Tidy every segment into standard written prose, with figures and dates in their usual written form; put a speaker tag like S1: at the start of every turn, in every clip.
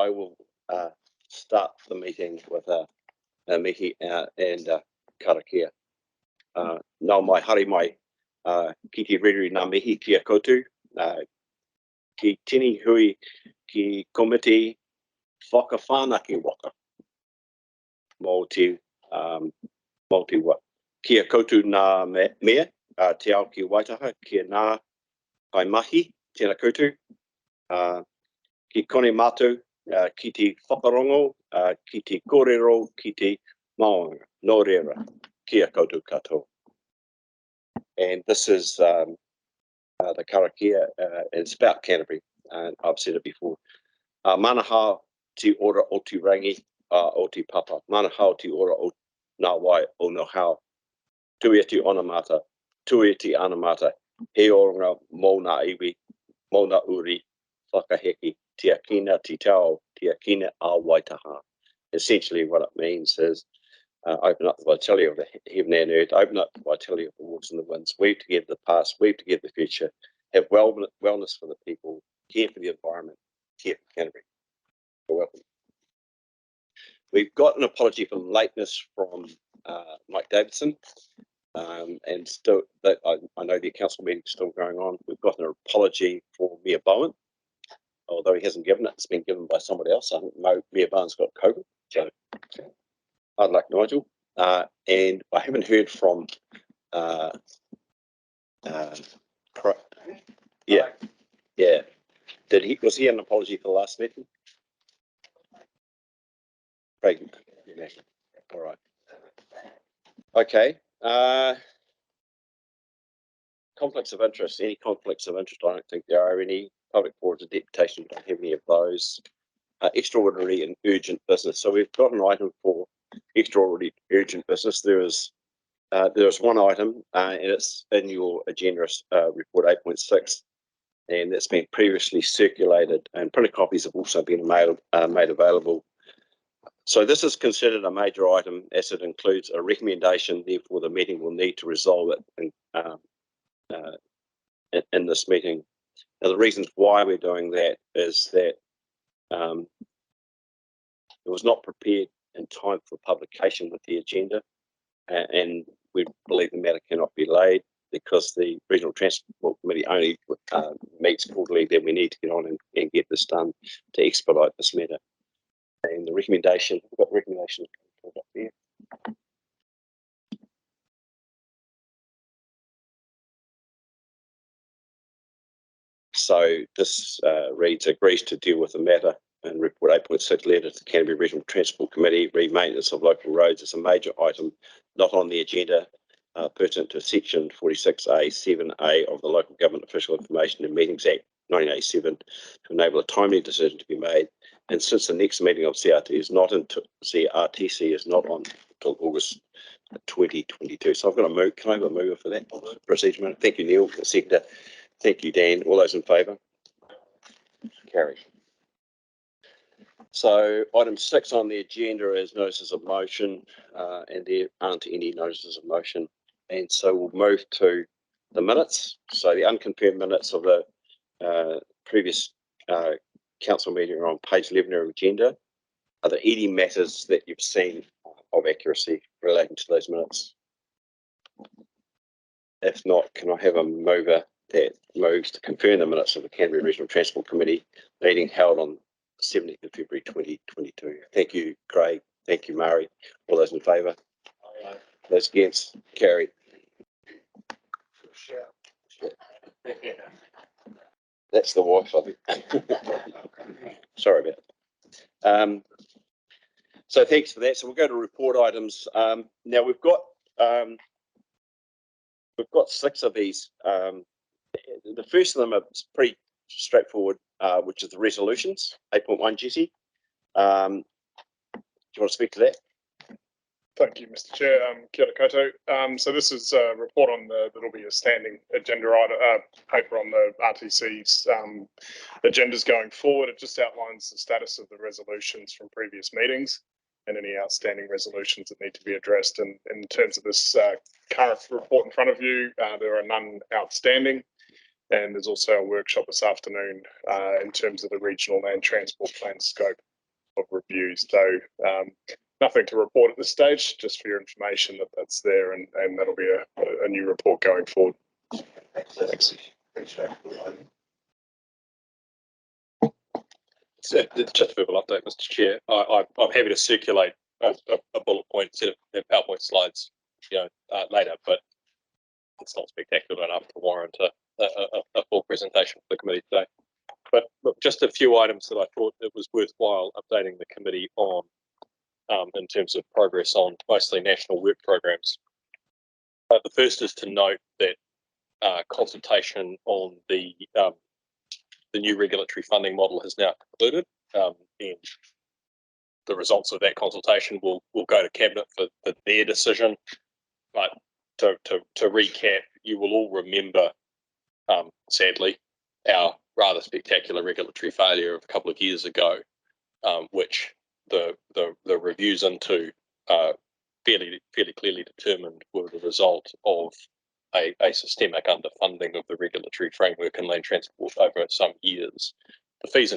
S1: I will start the meeting with a Mihi and Karakia. Nā mai haere mai ki te riri ngā mihi kia koutou, ki tini hui ki komiti whakawhānaki Waka. Mō te wa. Kia koutou ngā mea, te ao ki Waitaha, kia ngā kai Mihi, tēnā koutou. Ki kone mātou, ki te whakarongo, ki te kōrero, ki te maunga, nō reira, kia koutou katoa. And this is the Karakia, it's about Canterbury, and I've said it before. Manaha te ora o te rangi o te papa. Manaha te ora o ngā wai o ngā hao. Tui te onamata, tui te anamata, he oranga mō ngā iwi, mō ngā uri, whakaheki, te akina te tau, te akina a Waitaha. Essentially what it means is open up the vitality of the heaven and earth, open up the vitality of the waters and the winds, weave together the past, weave together the future, have wellness for the people, care for the environment, care for Canterbury. You're welcome. We've got an apology for lateness from Mike Davidson, and still, I know the council meeting is still going on. We've got an apology for Mayor Bowen, although he hasn't given it, it's been given by somebody else. I think Mayor Bowen's got COVID, so I'd like Nigel. And I haven't heard from yeah. Was he an apology for the last meeting? Craig. Yeah. All right. Okay. Conflicts of interest. Any conflicts of interest? I don't think there are any. Public boards and deputations don't have any of those. Extraordinary and urgent business. So we've got an item for extraordinary urgent business. There is one item, and it's in your agenda report 8.6, and it's been previously circulated, and printed copies have also been made available. So this is considered a major item as it includes a recommendation. Therefore, the meeting will need to resolve it in this meeting. Now, the reasons why we're doing that is that it was not prepared in time for publication with the agenda, and we believe the matter cannot be laid because the Regional Transport Committee only meets quarterly. Then we need to get on and get this done to expedite this matter. And the recommendation, we've got the recommendation up there. So this reads, agrees to deal with the matter and report 8.6 letter to the Canterbury Regional Transport Committee, re-maintenance of local roads is a major item not on the agenda pertinent to section 46A 7A of the Local Government Official Information and Meetings Act 1987 to enable a timely decision to be made. And since the next meeting of CRTC is not on until August 2022. So I've got a move. Can I have a mover for that procedure? Thank you, Neil, the seconder. Thank you, Dan. All those in favour? Carried. So item 6 on the agenda is notices of motion, and there aren't any notices of motion. And so we'll move to the minutes. So the unconfirmed minutes of the previous council meeting are on page 11 of our agenda. Are there any matters that you've seen of accuracy relating to those minutes? If not, can I have a mover that moves to confirm the minutes of the Canterbury Regional Transport Committee meeting held on 17th of February 2022. Thank you, Craig. Thank you, Murray. All those in favour? Aye. Those against? Carried. That's the wife of it. Sorry about that. So thanks for that. So we'll go to report items. Now we've got 6 of these. The first of them are pretty straightforward, which is the resolutions. 8.1, Jesse. Do you want to speak to that?
S2: Thank you, Mr. Chair. Kia ora koutou. So this is a report on that'll be a standing agenda item, paper on the RTC's agendas going forward. It just outlines the status of the resolutions from previous meetings and any outstanding resolutions that need to be addressed. And in terms of this current report in front of you, there are none outstanding. And there's also a workshop this afternoon in terms of the regional land transport plan scope reviews. So nothing to report at this stage, just for your information that that's there, and that'll be a new report going forward. Thanks.
S3: So, just a verbal update, Mr. Chair. I'm happy to circulate a bullet point set of PowerPoint slides, later, but it's not spectacular enough to warrant a full presentation for the committee today. But look, just a few items that I thought it was worthwhile updating the committee on, in terms of progress on mostly national work programs. The first is to note that consultation on the new regulatory funding model has now concluded, and the results of that consultation will go to Cabinet for their decision. But to recap, you will all remember, sadly, our rather spectacular regulatory failure of a couple of years ago, which the reviews into fairly clearly determined were the result of a systemic underfunding of the regulatory framework and land transport over some years. The fees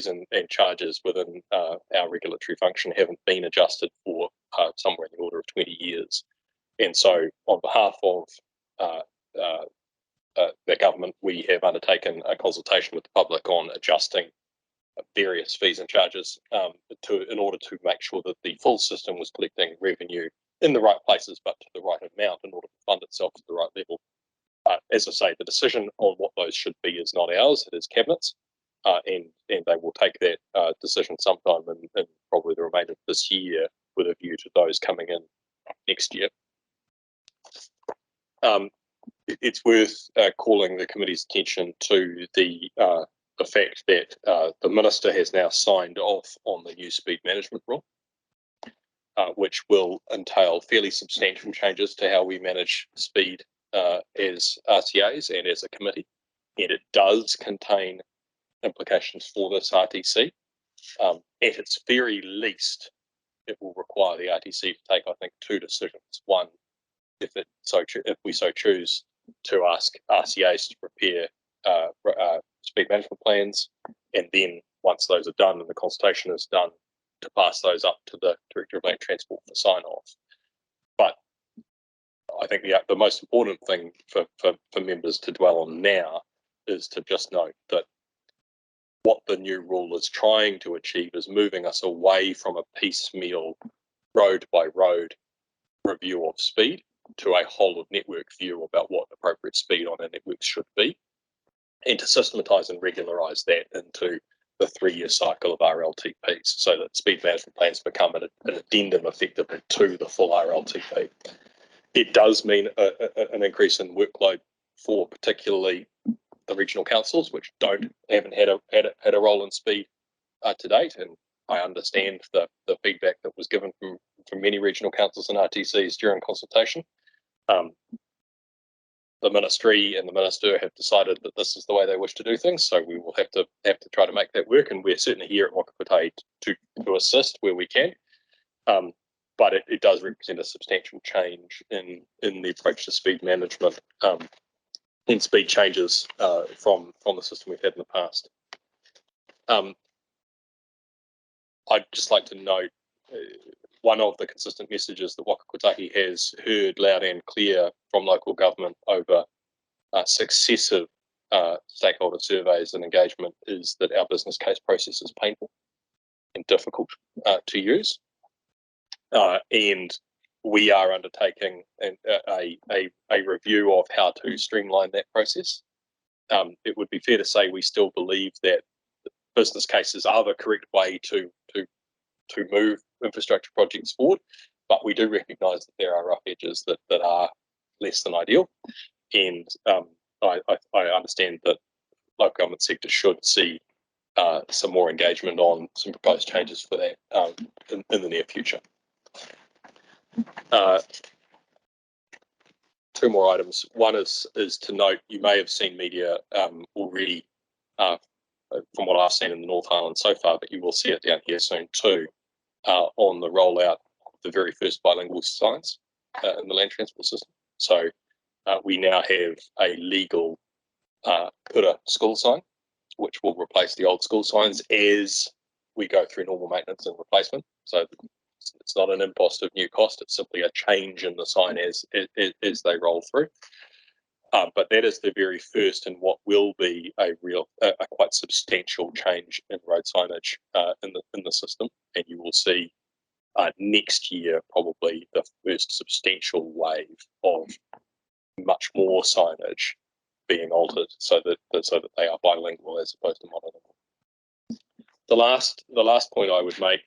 S3: and charges within our regulatory function haven't been adjusted for somewhere in the order of 20 years. And so on behalf of the government, we have undertaken a consultation with the public on adjusting various fees and charges in order to make sure that the full system was collecting revenue in the right places, but to the right amount in order to fund itself to the right level. As I say, the decision on what those should be is not ours, it is Cabinet's, and they will take that decision sometime in probably the remainder of this year with a view to those coming in next year. It's worth calling the committee's attention to the fact that the Minister has now signed off on the new speed management rule, which will entail fairly substantial changes to how we manage speed as RTAs and as a committee. And it does contain implications for this RTC. At its very least, it will require the RTC to take, I think, two decisions. One, if we so choose, to ask RCAs to prepare speed management plans, and then once those are done and the consultation is done, to pass those up to the Director of Land Transport for sign-off. But I think the most important thing for members to dwell on now is to just note that what the new rule is trying to achieve is moving us away from a piecemeal road by road review of speed to a whole of network view about what appropriate speed on a network should be, and to systematise and regularise that into the 3-year cycle of RLTPs, so that speed management plans become an addendum effectively to the full RLTP. It does mean an increase in workload for particularly the regional councils, which haven't had a role in speed to date, and I understand the feedback that was given from many regional councils and RTCs during consultation. The ministry and the minister have decided that this is the way they wish to do things, so we will have to try to make that work, and we're certainly here at Waka Kotahi to assist where we can. But it does represent a substantial change in the approach to speed management and speed changes from the system we've had in the past. I'd just like to note one of the consistent messages that Waka Kotahi has heard loud and clear from local government over successive stakeholder surveys and engagement is that our business case process is painful and difficult to use. And we are undertaking a review of how to streamline that process. It would be fair to say we still believe that business cases are the correct way to move infrastructure projects forward, but we do recognise that there are rough edges that are less than ideal, and I understand that local government sector should see some more engagement on some proposed changes for that in the near future. Two more items. One is to note, you may have seen media already from what I've seen in the North Island so far, but you will see it down here soon too, on the rollout of the very first bilingual signs in the land transport system. So we now have a legal Pura school sign, which will replace the old school signs as we go through normal maintenance and replacement. So it's not an impost of new cost, it's simply a change in the sign as they roll through. But that is the very first in what will be a quite substantial change in road signage in the system, and you will see next year probably the first substantial wave of much more signage being altered so that they are bilingual as opposed to monolingual. The last point I would make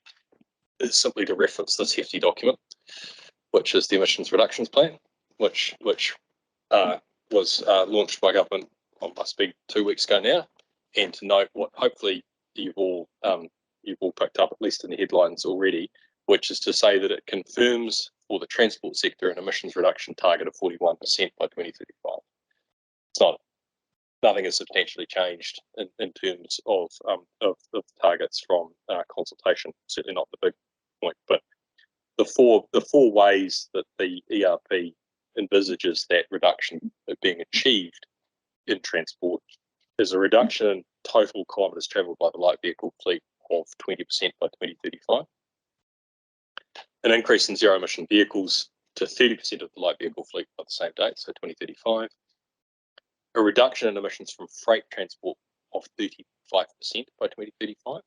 S3: is simply to reference this hefty document, which is the emissions reductions plan, which was launched by government, must be 2 weeks ago now, and to note what hopefully you've all picked up at least in the headlines already, which is to say that it confirms for the transport sector an emissions reduction target of 41% by 2035. It's not. Nothing has substantially changed in terms of targets from consultation. Certainly not the big point, but the four ways that the ERP envisages that reduction being achieved in transport is a reduction in total kilometres travelled by the light vehicle fleet of 20% by 2035, an increase in zero emission vehicles to 30% of the light vehicle fleet by the same date, so 2035, a reduction in emissions from freight transport of 35% by 2035,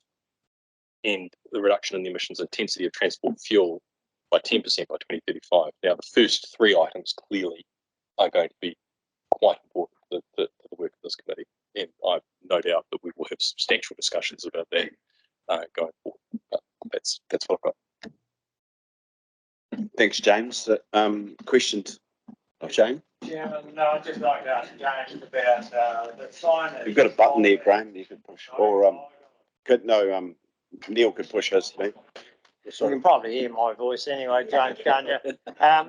S3: and the reduction in the emissions intensity of transport fuel by 10% by 2035. Now, the first three items clearly are going to be quite important to the work of this committee, and I've no doubt that we will have substantial discussions about that going forward. But that's what I've got.
S1: Thanks, James. Questions of Shane?
S4: Yeah, no, I'd just like to ask James about the signage.
S1: You've got a button there, Graham, you could push. Or Neil could push his thing.
S4: You can probably hear my voice anyway, James, can't you?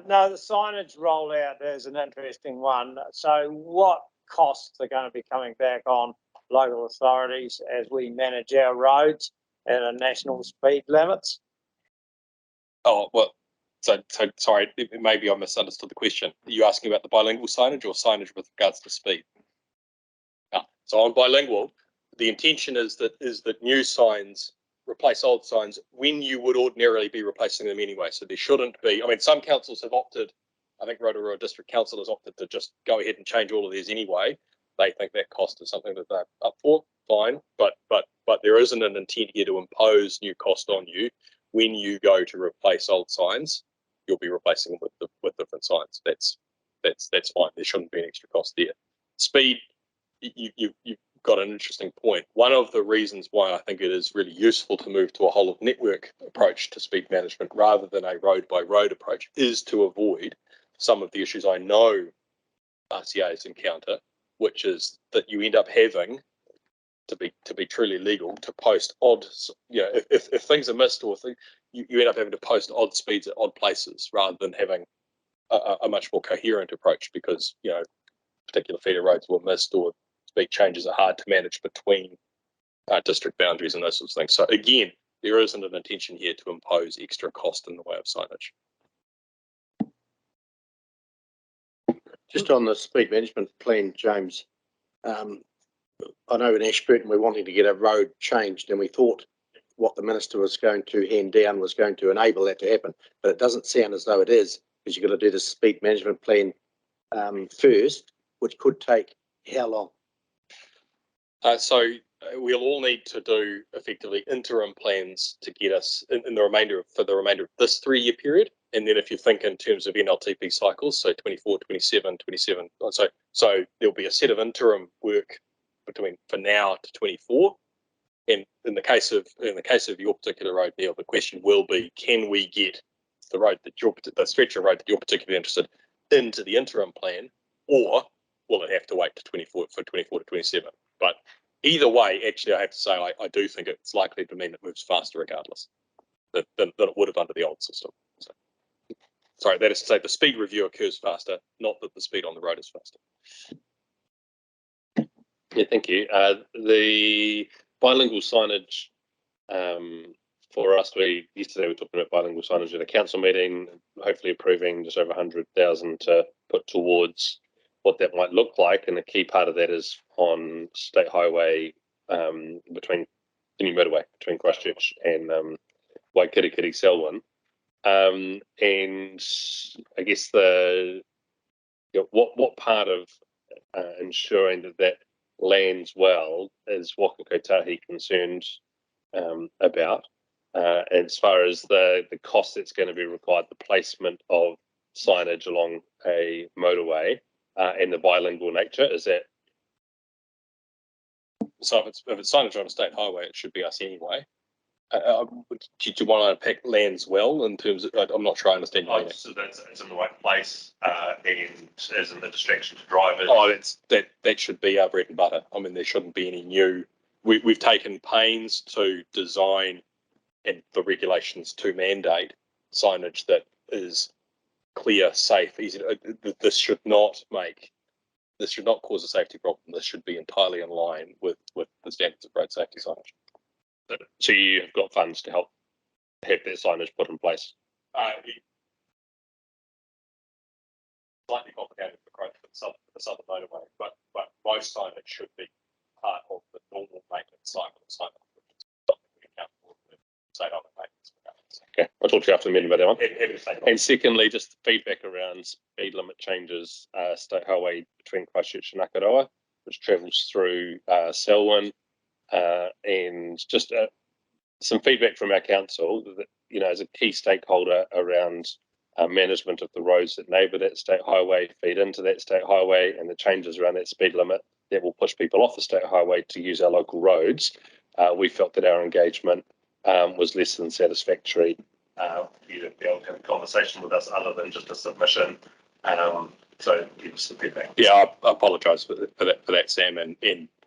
S4: No, the signage rollout is an interesting one. So what costs are going to be coming back on local authorities as we manage our roads at a national speed limits?
S3: Oh, well, so sorry, maybe I misunderstood the question. Are you asking about the bilingual signage or signage with regards to speed? So on bilingual, the intention is that new signs replace old signs when you would ordinarily be replacing them anyway. So there shouldn't be, I mean, some councils have opted, I think Rotorua District Council has opted to just go ahead and change all of theirs anyway. They think that cost is something that they're up for, fine. But there isn't an intent here to impose new cost on you. When you go to replace old signs, you'll be replacing them with different signs. That's fine. There shouldn't be an extra cost there. Speed, you've got an interesting point. One of the reasons why I think it is really useful to move to a whole of network approach to speed management rather than a road by road approach is to avoid some of the issues I know RCAs encounter, which is that you end up having to be truly legal to post odd, if things are missed or you end up having to post odd speeds at odd places rather than having a much more coherent approach because particular feeder roads were missed or speed changes are hard to manage between district boundaries and those sorts of things. So again, there isn't an intention here to impose extra cost in the way of signage.
S5: Just on the speed management plan, James, I know in Ashburton we're wanting to get a road changed and we thought what the minister was going to hand down was going to enable that to happen, but it doesn't sound as though it is because you've got to do the speed management plan first, which could take how long?
S3: So we'll all need to do effectively interim plans to get us in the remainder of this 3-year period. And then if you think in terms of NLTP cycles, so 24, 27, 27, so there'll be a set of interim work between for now to 24. And in the case of your particular road, Neil, the question will be, can we get the stretch of road that you're particularly interested into the interim plan, or will it have to wait to 24 to 27? But either way, actually, I have to say I do think it's likely to mean it moves faster regardless than it would have under the old system. So, sorry, that is to say the speed review occurs faster, not that the speed on the road is faster.
S6: Yeah, thank you. The bilingual signage for us, yesterday we were talking about bilingual signage at a council meeting, hopefully approving just over 100,000 to put towards what that might look like, and a key part of that is on State Highway between the new motorway between Christchurch and Waikirikiri Selwyn. And I guess what part of ensuring that lands well is Waka Kotahi concerned about, as far as the cost that's going to be required, the placement of signage along a motorway, and the bilingual nature? Is that so? If it's signage on a state highway, it should be us anyway. Do you want to unpack lands well in terms of? I'm not sure I understand.
S3: So it's in the right place, and isn't a distraction to drivers.
S6: Oh, that should be our bread and butter. I mean, there shouldn't be any new. We've taken pains to design and the regulations to mandate signage that is clear, safe, easy. This should not cause a safety problem. This should be entirely in line with the standards of road safety signage. So you've got funds to help have that signage put in place.
S3: Slightly complicated for the southern motorway, but most signage should be part of the normal maintenance cycle of signage, which is something we account for with state highway maintenance.
S6: Okay, I'll talk to you after the meeting about that one. And secondly, just feedback around speed limit changes, state highway between Christchurch and Akaroa, which travels through Selwyn, and just some feedback from our council that, as a key stakeholder around management of the roads that neighbour that state highway, feed into that state highway, and the changes around that speed limit that will push people off the state highway to use our local roads. We felt that our engagement was less than satisfactory.
S3: You didn't be able to have a conversation with us other than just a submission. So give us the feedback.
S6: Yeah, I apologise for that, Sam, and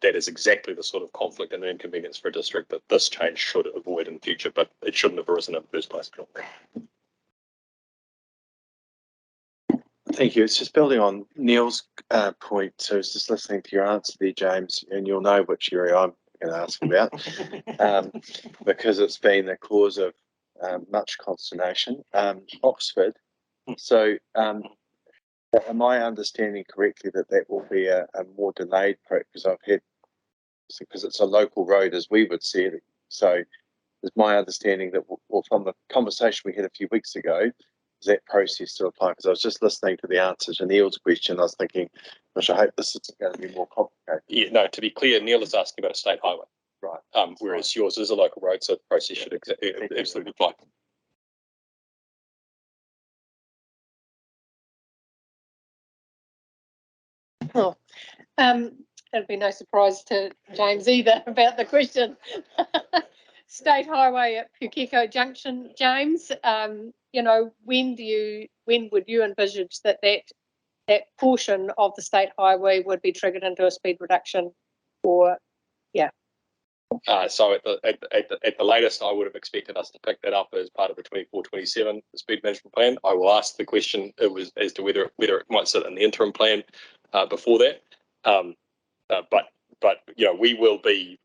S6: that is exactly the sort of conflict and inconvenience for a district that this change should avoid in future, but it shouldn't have arisen in the first place.
S7: Thank you. It's just building on Neil's point. So I was just listening to your answer there, James, and you'll know which area I'm going to ask about, because it's been the cause of much consternation. Oxford. So am I understanding correctly that will be a more delayed project? Because I've had, because it's a local road as we would see it. So is my understanding that, well, from the conversation we had a few weeks ago, is that process still applying? Because I was just listening to the answer to Neil's question. I was thinking, gosh, I hope this isn't going to be more complicated.
S6: Yeah, no, to be clear, Neil is asking about a state highway.
S7: Right.
S6: Whereas yours is a local road, so the process should absolutely apply.
S8: Oh, it'll be no surprise to James either about the question. State highway at Pukeko Junction, James. When would you envisage that portion of the state highway would be triggered into a speed reduction? Or
S6: So at the latest, I would have expected us to pick that up as part of the 24-27 speed management plan. I will ask the question as to whether it might sit in the interim plan before that. But we will be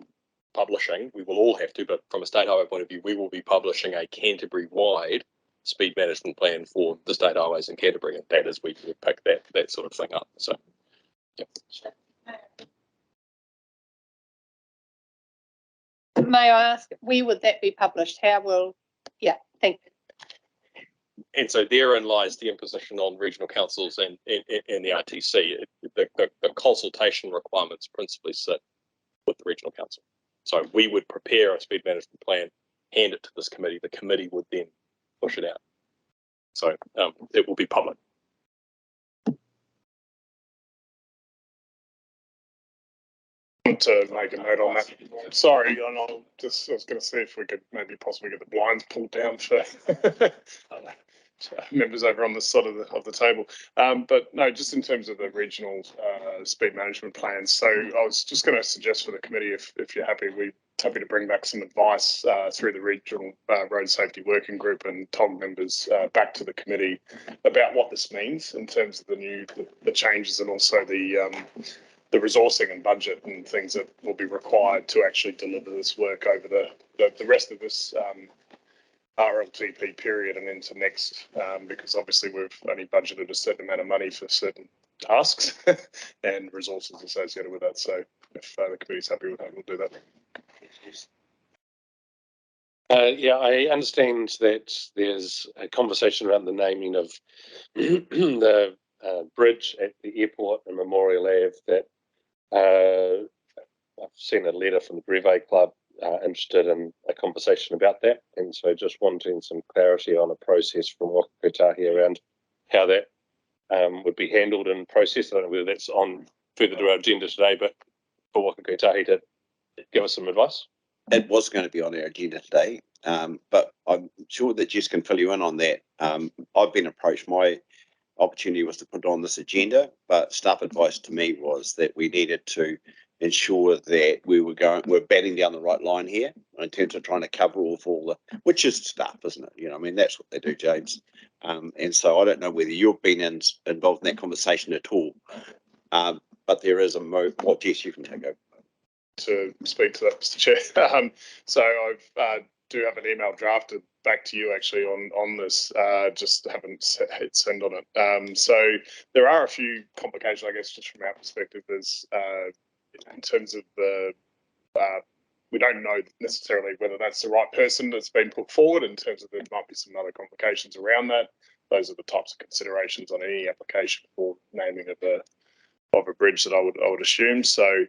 S6: publishing. We will all have to, but from a state highway point of view, we will be publishing a Canterbury-wide speed management plan for the state highways in Canterbury, and that is we pick that sort of thing up. So, yeah.
S8: may I ask, where would that be published? How will? Yeah, thank you.
S6: And so therein lies the imposition on regional councils and the RTC. The consultation requirements principally sit with the regional council. So we would prepare a speed management plan, hand it to this committee. The committee would then push it out. So it will be public.
S2: To make a note on that. Sorry, and I was going to see if we could maybe possibly get the blinds pulled down for members over on this side of the table. But no, just in terms of the regional speed management plans. So I was just going to suggest for the committee, if you're happy, we're happy to bring back some advice through the regional road safety working group and TOG members back to the committee about what this means in terms of the changes and also the resourcing and budget and things that will be required to actually deliver this work over the rest of this RLTP period and into next, because obviously we've only budgeted a certain amount of money for certain tasks and resources associated with that. So if the committee's happy with that, we'll do that.
S6: Yeah, I understand that there's a conversation around the naming of the bridge at the airport and Memorial Ave that I've seen a letter from the Brevet Club interested in a conversation about that. And so just wanting some clarity on a process from Kotahi around how that would be handled and processed. I don't know whether that's on further to our agenda today, but for Kotahi to give us some advice.
S1: It was going to be on our agenda today, but I'm sure that Jess can fill you in on that. I've been approached. My opportunity was to put on this agenda, but staff advice to me was that we needed to ensure that we're batting down the right line here in terms of trying to cover off all the, which is staff, isn't it? You know, I mean, that's what they do, James. And so I don't know whether you've been involved in that conversation at all, but there is a well, Jess, you can take over.
S2: To speak to that, Mr. Chair. So I've do have an email drafted back to you actually on this. Just haven't hit send on it. So there are a few complications, I guess, just from our perspective. There's in terms of the we don't know necessarily whether that's the right person that's been put forward. In terms of there might be some other complications around that. Those are the types of considerations on any application for naming of a bridge that I would assume. So.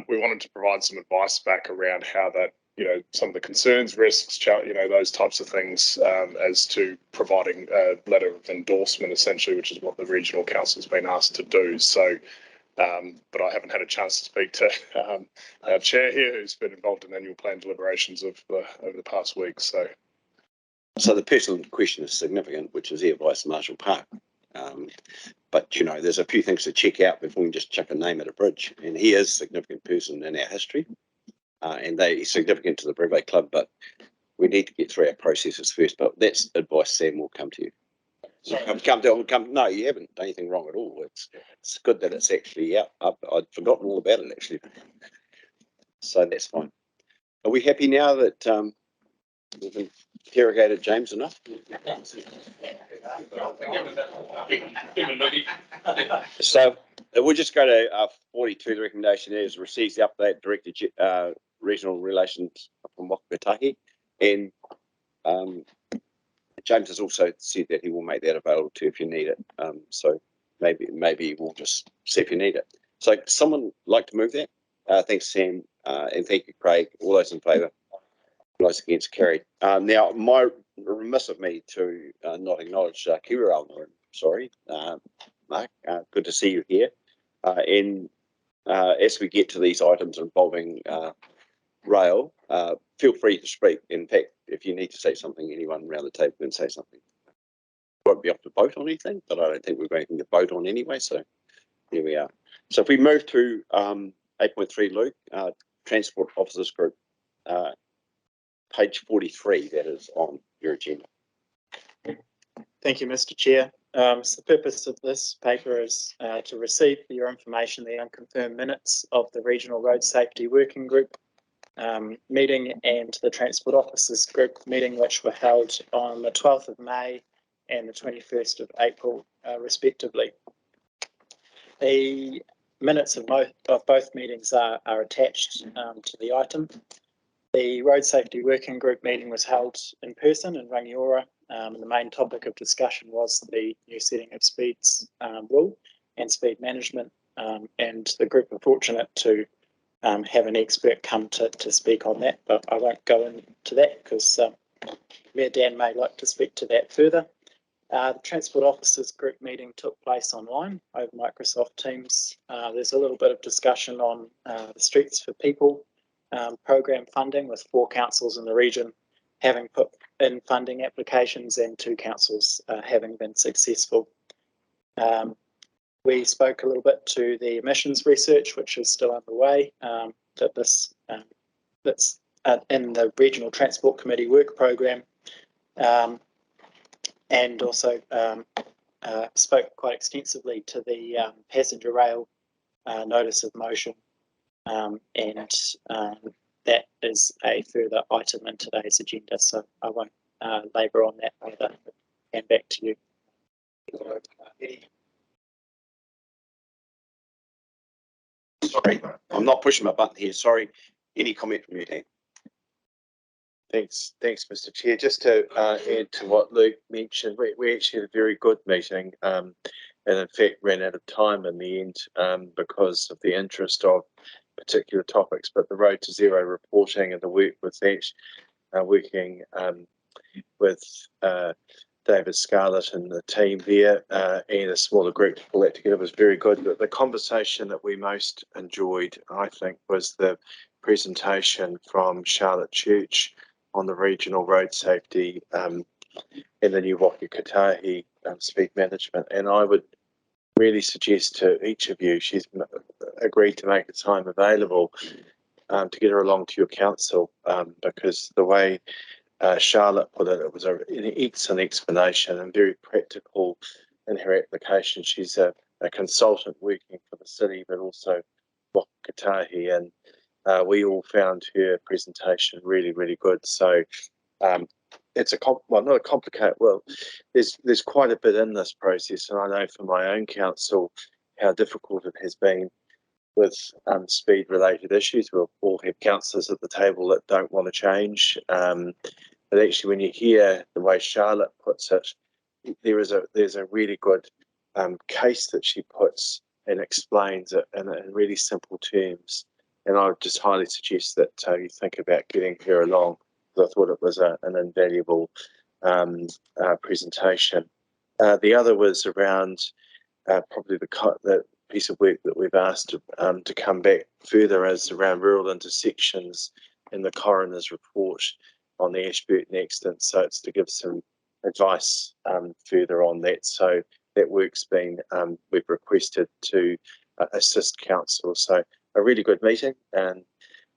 S2: We wanted to provide some advice back around how that, some of the concerns, risks, those types of things as to providing a letter of endorsement, essentially, which is what the regional council's been asked to do. So, but I haven't had a chance to speak to our chair here, who's been involved in annual plan deliberations over the past week. So
S1: the personal question is significant, which is Air Vice Marshall Park. But there's a few things to check out before we can just chuck a name at a bridge. And he is a significant person in our history, and he's significant to the Brevet Club. But we need to get through our processes first. But that's advice Sam will come to you. No, you haven't done anything wrong at all. It's good that it's actually out. I'd forgotten all about it actually. So that's fine. Are we happy now that we've interrogated James enough? So we'll just go to 42. The recommendation is receives the update directed regional relations from Kotahi, and James has also said that he will make that available to you if you need it. So maybe we'll just see if you need it. So someone like to move that? Thanks, Sam, and thank you, Craig. All those in favour? Those against, carried. Now, my remiss of me to not acknowledge Kiwirau. Sorry, Mark. Good to see you here. And as we get to these items involving rail, feel free to speak. In fact, if you need to say something, anyone around the table can say something. We won't be able to vote on anything, but I don't think we're going to vote on anyway. So here we are. So if we move to 8.3, Luke, Transport Officers Group. Page 43, that is on your agenda.
S9: Thank you, Mr. Chair. So the purpose of this paper is to receive for your information the unconfirmed minutes of the Regional Road Safety Working Group meeting and the Transport Officers Group meeting, which were held on the 12th of May and the 21st of April, respectively. The minutes of both meetings are attached to the item. The Road Safety Working Group meeting was held in person in Rangiora, and the main topic of discussion was the new setting of speeds rule and speed management, and the group were fortunate to have an expert come to speak on that, but I won't go into that because Mayor Dan may like to speak to that further. The Transport Officers Group meeting took place online over Microsoft Teams. There's a little bit of discussion on the Streets for People program funding, with 4 councils in the region having put in funding applications and 2 councils having been successful. We spoke a little bit to the emissions research, which is still underway, that's in the Regional Transport Committee work program, and also spoke quite extensively to the passenger rail notice of motion. And that is a further item in today's agenda, so I won't labour on that either. And back to you.
S1: Sorry, I'm not pushing my button here. Sorry. Any comment from you, Dan?
S7: Thanks, Mr. Chair. Just to add to what Luke mentioned, we actually had a very good meeting, and in fact ran out of time in the end because of the interest of particular topics. But the Road to Zero reporting and the work with that, working with David Scarlett and the team there and a smaller group to pull that together was very good. But the conversation that we most enjoyed, I think, was the presentation from Charlotte Church on the regional road safety and the new Waka Kotahi speed management. And I would really suggest to each of you, she's agreed to make a time available to get her along to your council because the way Charlotte put it, it was an excellent explanation and very practical in her application. She's a consultant working for the city, but also Waka Kotahi, and we all found her presentation really, really good. So it's not a complicated. Well, there's quite a bit in this process, and I know for my own council how difficult it has been with speed-related issues. We'll all have councillors at the table that don't want to change. But actually, when you hear the way Charlotte puts it, there's a really good case that she puts and explains it in really simple terms. And I would just highly suggest that you think about getting her along. I thought it was an invaluable presentation. The other was around probably the piece of work that we've asked to come back further as around rural intersections in the coroner's report on the Ashburton accident. So it's to give some advice further on that. So that work's been, we've requested to assist council. So a really good meeting, and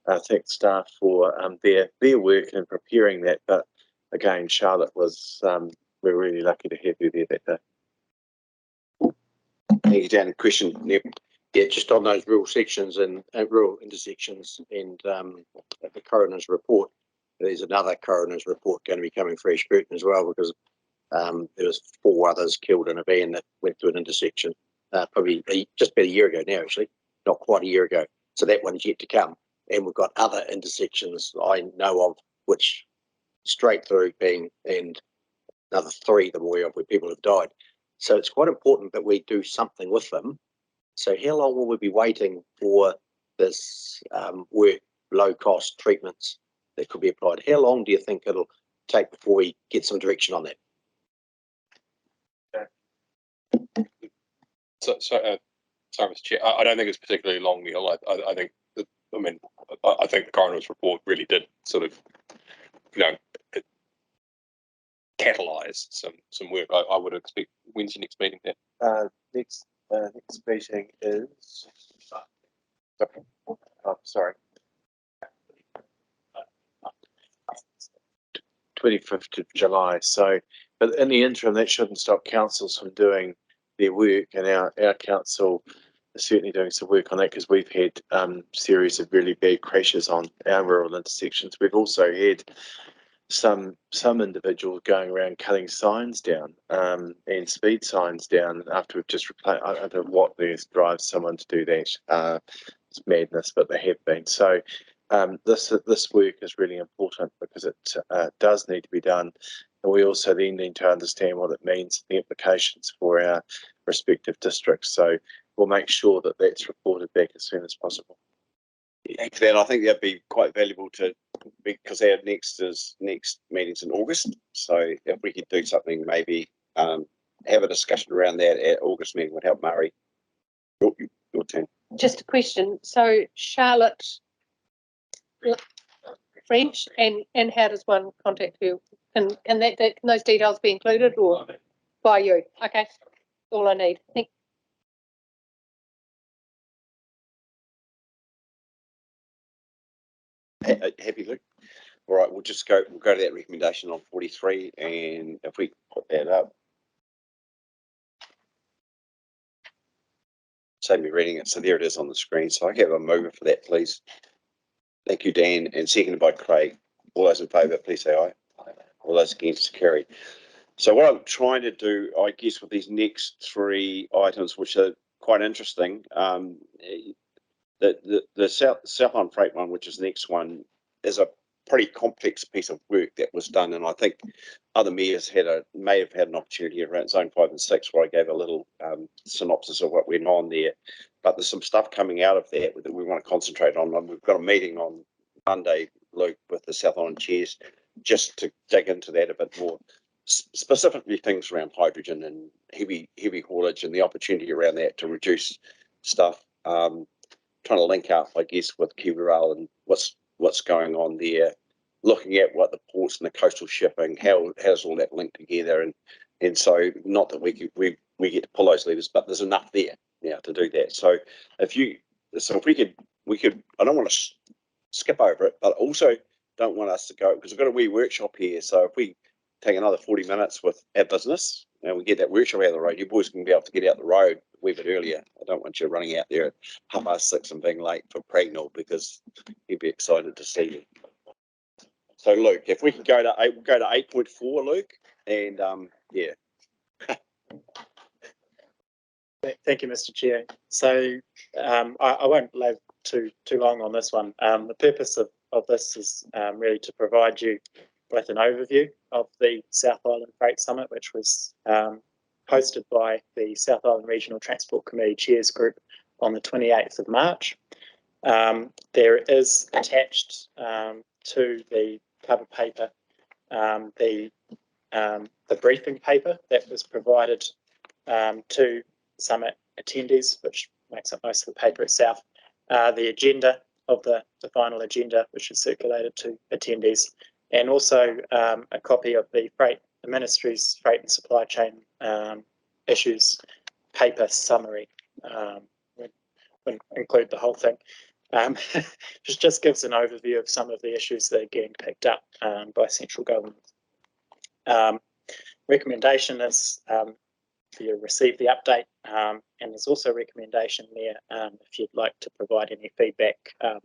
S7: I thank staff for their work in preparing that. But again, Charlotte was, we're really lucky to have you there that day.
S5: Thank you, Dan. Question, yeah, just on those rural sections and rural intersections and the coroner's report, there's another coroner's report going to be coming for Ashburton as well, because there was 4 others killed in a van that went through an intersection probably just about a year ago now, actually, not quite a year ago. So that one's yet to come. And we've got other intersections I know of, which straight through being, and another 3 that I'm aware of where people have died. So it's quite important that we do something with them. So how long will we be waiting for this work, low cost treatments that could be applied? How long do you think it'll take before we get some direction on that?
S3: Sorry, Mr. Chair. I don't think it's particularly long, Neil. I think I think the coroner's report really did sort of, catalyse some work. I would expect. When's your next meeting there?
S7: Next meeting is. Oh, sorry. 25th of July. So, but in the interim, that shouldn't stop councils from doing their work, and our council is certainly doing some work on that, because we've had series of really bad crashes on our rural intersections. We've also had some individuals going around cutting signs down and speed signs down after we've just replaced. I don't know what drives someone to do that. It's madness, but they have been. So this work is really important, because it does need to be done, and we also then need to understand what it means, the implications for our respective districts. So we'll make sure that that's reported back as soon as possible.
S1: Thanks for that. I think that'd be quite valuable because our next meeting's in August. So if we could do something, maybe have a discussion around that at August meeting would help. Murray, your turn.
S8: Just a question. So Charlotte French, and how does one contact you? Can those details be included or by you? Okay, all I need. Thank
S1: Happy, Luke? All right, we'll go to that recommendation on 43, and if we put that up. Save me reading it. So there it is on the screen. So I have a mover for that, please. Thank you, Dan, and seconded by Craig. All those in favour, please say aye. All those against, carried. So what I'm trying to do, I guess, with these next 3 items, which are quite interesting, the Southland Freight one, which is the next one, is a pretty complex piece of work that was done, and I think other mayors may have had an opportunity around Zone 5 and 6 where I gave a little synopsis of what went on there. But there's some stuff coming out of that we want to concentrate on. We've got a meeting on Monday, Luke, with the South Island chairs, just to dig into that a bit more. Specifically things around hydrogen and heavy haulage and the opportunity around that to reduce stuff. Trying to link up, I guess, with KiwiRail and what's going on there. Looking at what the ports and the coastal shipping, how does all that link together, and so not that we get to pull those levers, but there's enough there now to do that. So if we could, I don't want to skip over it, but also don't want us to go, because we've got a wee workshop here. So if we take another 40 minutes with our business and we get that workshop out of the road, you boys can be able to get out the road a wee bit earlier. I don't want you running out there at 6:30 and being late for Pragnell, because he'd be excited to see you. So Luke, if we can go to 8.4, Luke, and yeah.
S9: Thank you, Mr. Chair. So I won't labor too long on this one. The purpose of this is really to provide you with an overview of the South Island Freight Summit, which was hosted by the South Island Regional Transport Committee Chairs Group on the 28th of March. There is attached to the cover paper the briefing paper that was provided to summit attendees, which makes up most of the paper itself. The agenda of the final agenda, which is circulated to attendees, and also a copy of the Ministry's Freight and Supply Chain issues paper summary. Wouldn't include the whole thing. Just gives an overview of some of the issues that are getting picked up by central government. Recommendation is you receive the update, and there's also a recommendation there if you'd like to provide any feedback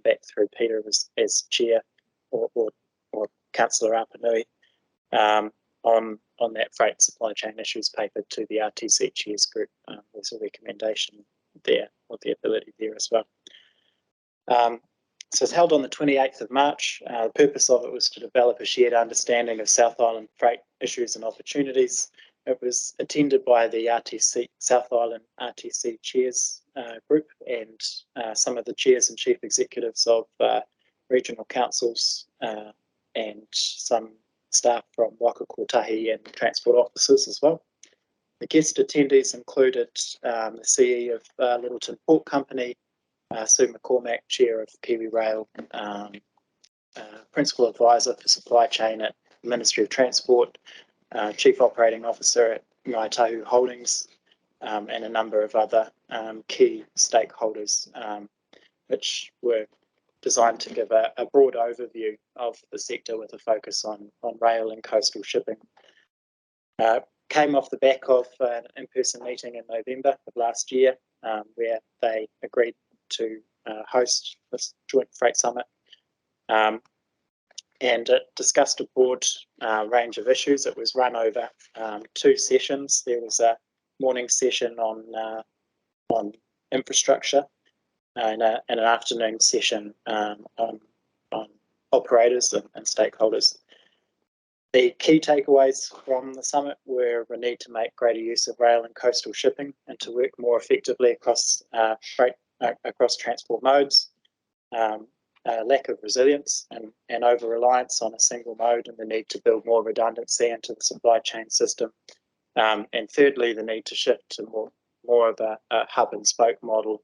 S9: back through Peter as chair or Councillor Apanui on that freight supply chain issues paper to the RTC Chairs Group. There's a recommendation there, or the ability there as well. So it's held on the 28th of March. The purpose of it was to develop a shared understanding of South Island freight issues and opportunities. It was attended by the South Island RTC Chairs Group and some of the chairs and chief executives of regional councils and some staff from Waka, Kotahi and transport officers as well. The guest attendees included the CE of Littleton Port Company, Sue McCormack, Chair of KiwiRail, Principal Advisor for Supply Chain at the Ministry of Transport, Chief Operating Officer at Ngāi Holdings, and a number of other key stakeholders, which were designed to give a broad overview of the sector with a focus on rail and coastal shipping. Came off the back of an in-person meeting in November of last year, where they agreed to host this joint freight summit, and it discussed a broad range of issues. It was run over 2 sessions. There was a morning session on infrastructure and an afternoon session on operators and stakeholders. The key takeaways from the summit were a need to make greater use of rail and coastal shipping and to work more effectively across across transport modes, lack of resilience and over-reliance on a single mode, and the need to build more redundancy into the supply chain system. And thirdly, the need to shift to more of a hub and spoke model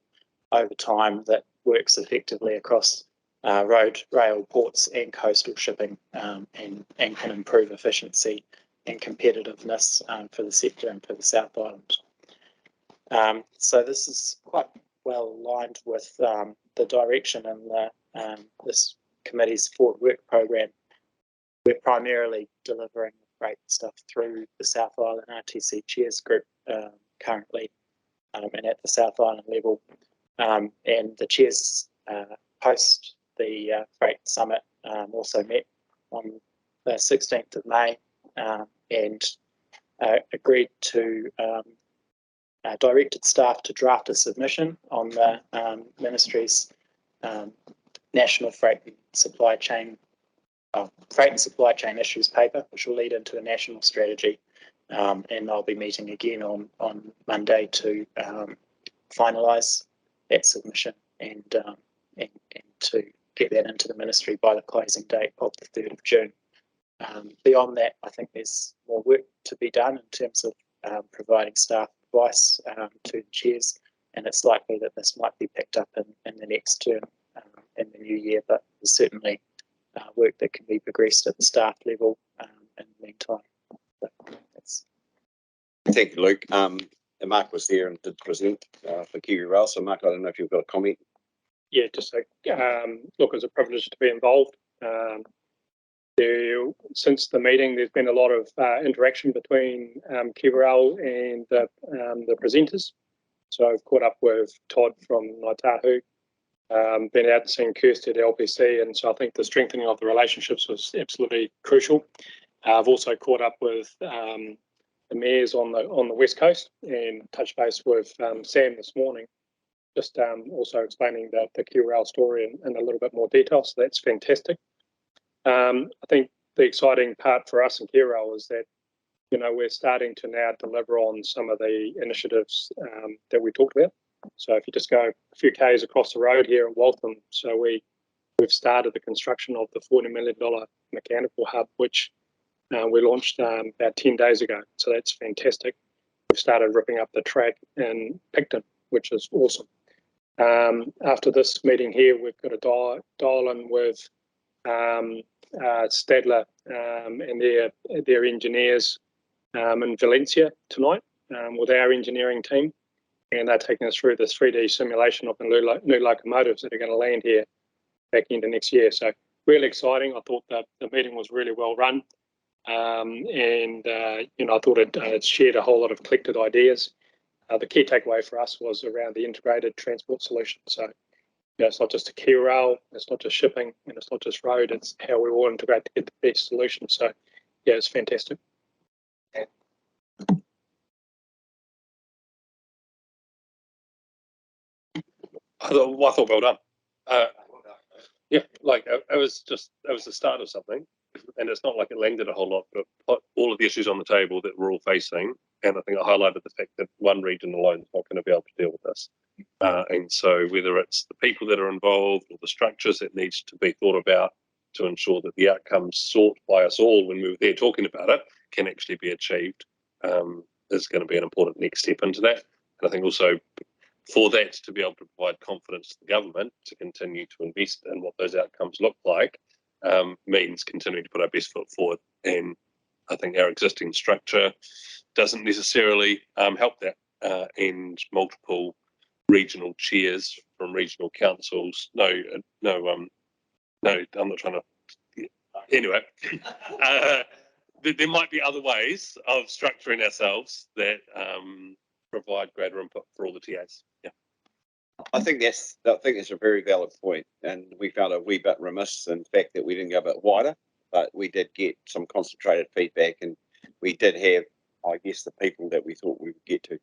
S9: over time that works effectively across road, rail, ports and coastal shipping, and can improve efficiency and competitiveness for the sector and for the South Island. So this is quite well aligned with the direction and this committee's forward work program. We're primarily delivering freight stuff through the South Island RTC Chairs Group currently, and at the South Island level. And the chairs post the freight summit also met on the 16th of May and agreed to directed staff to draft a submission on the Ministry's National Freight and Supply Chain freight and supply chain issues paper, which will lead into a national strategy. And I'll be meeting again on Monday to finalise that submission and to get that into the ministry by the closing date of the 3rd of June. Beyond that, I think there's more work to be done in terms of providing staff advice to the chairs, and it's likely that this might be picked up in the next term in the new year, but there's certainly work that can be progressed at the staff level in the meantime. So that's...
S1: Thank you, Luke. And Mark was there and did present for Kiwi Rail. So, Mark, I don't know if you've got a comment.
S3: Yeah, just look, it's a privilege to be involved. Since the meeting, there's been a lot of interaction between Kiwi Rail and the presenters. So I've caught up with Todd from Ngāi Tahu, been out and seen Kirsty at LPC, and so I think the strengthening of the relationships was absolutely crucial. I've also caught up with the mayors on the West Coast and touched base with Sam this morning, just also explaining the Kiwi Rail story in a little bit more detail. So that's fantastic. I think the exciting part for us in Kiwi Rail is that, you know, we're starting to now deliver on some of the initiatives that we talked about. So if you just go a few k's across the road here at Waltham, so we've started the construction of the $40 million mechanical hub, which we launched about 10 days ago. So that's fantastic. We've started ripping up the track in Picton, which is awesome. After this meeting here, we've got a dial in with Stadler and their engineers in Valencia tonight with our engineering team, and they're taking us through the 3D simulation of the new locomotives that are going to land here back into next year. So really exciting. I thought that the meeting was really well run, and you know, I thought it shared a whole lot of collected ideas. The key takeaway for us was around the integrated transport solution. So, you know, it's not just a Kiwi Rail, it's not just shipping, and it's not just road, it's how we all integrate to get the best solution. So, yeah, it's fantastic. I thought well done. Yeah, like it was the start of something, and it's not like it landed a whole lot, but put all of the issues on the table that we're all facing. And I think I highlighted the fact that one region alone is not going to be able to deal with this. And so whether it's the people that are involved or the structures that needs to be thought about to ensure that the outcomes sought by us all when we were there talking about it can actually be achieved is going to be an important next step into that. And I think also for that to be able to provide confidence to the government to continue to invest in what those outcomes look like means continuing to put our best foot forward. And I think our existing structure doesn't necessarily help that. And multiple regional chairs from regional councils. No, I'm not trying to. Anyway, there might be other ways of structuring ourselves that provide greater input for all the TAs. Yeah.
S1: I think that's a very valid point, and we found a wee bit remiss in the fact that we didn't go a bit wider, but we did get some concentrated feedback, and we did have, I guess, the people that we thought we would get to.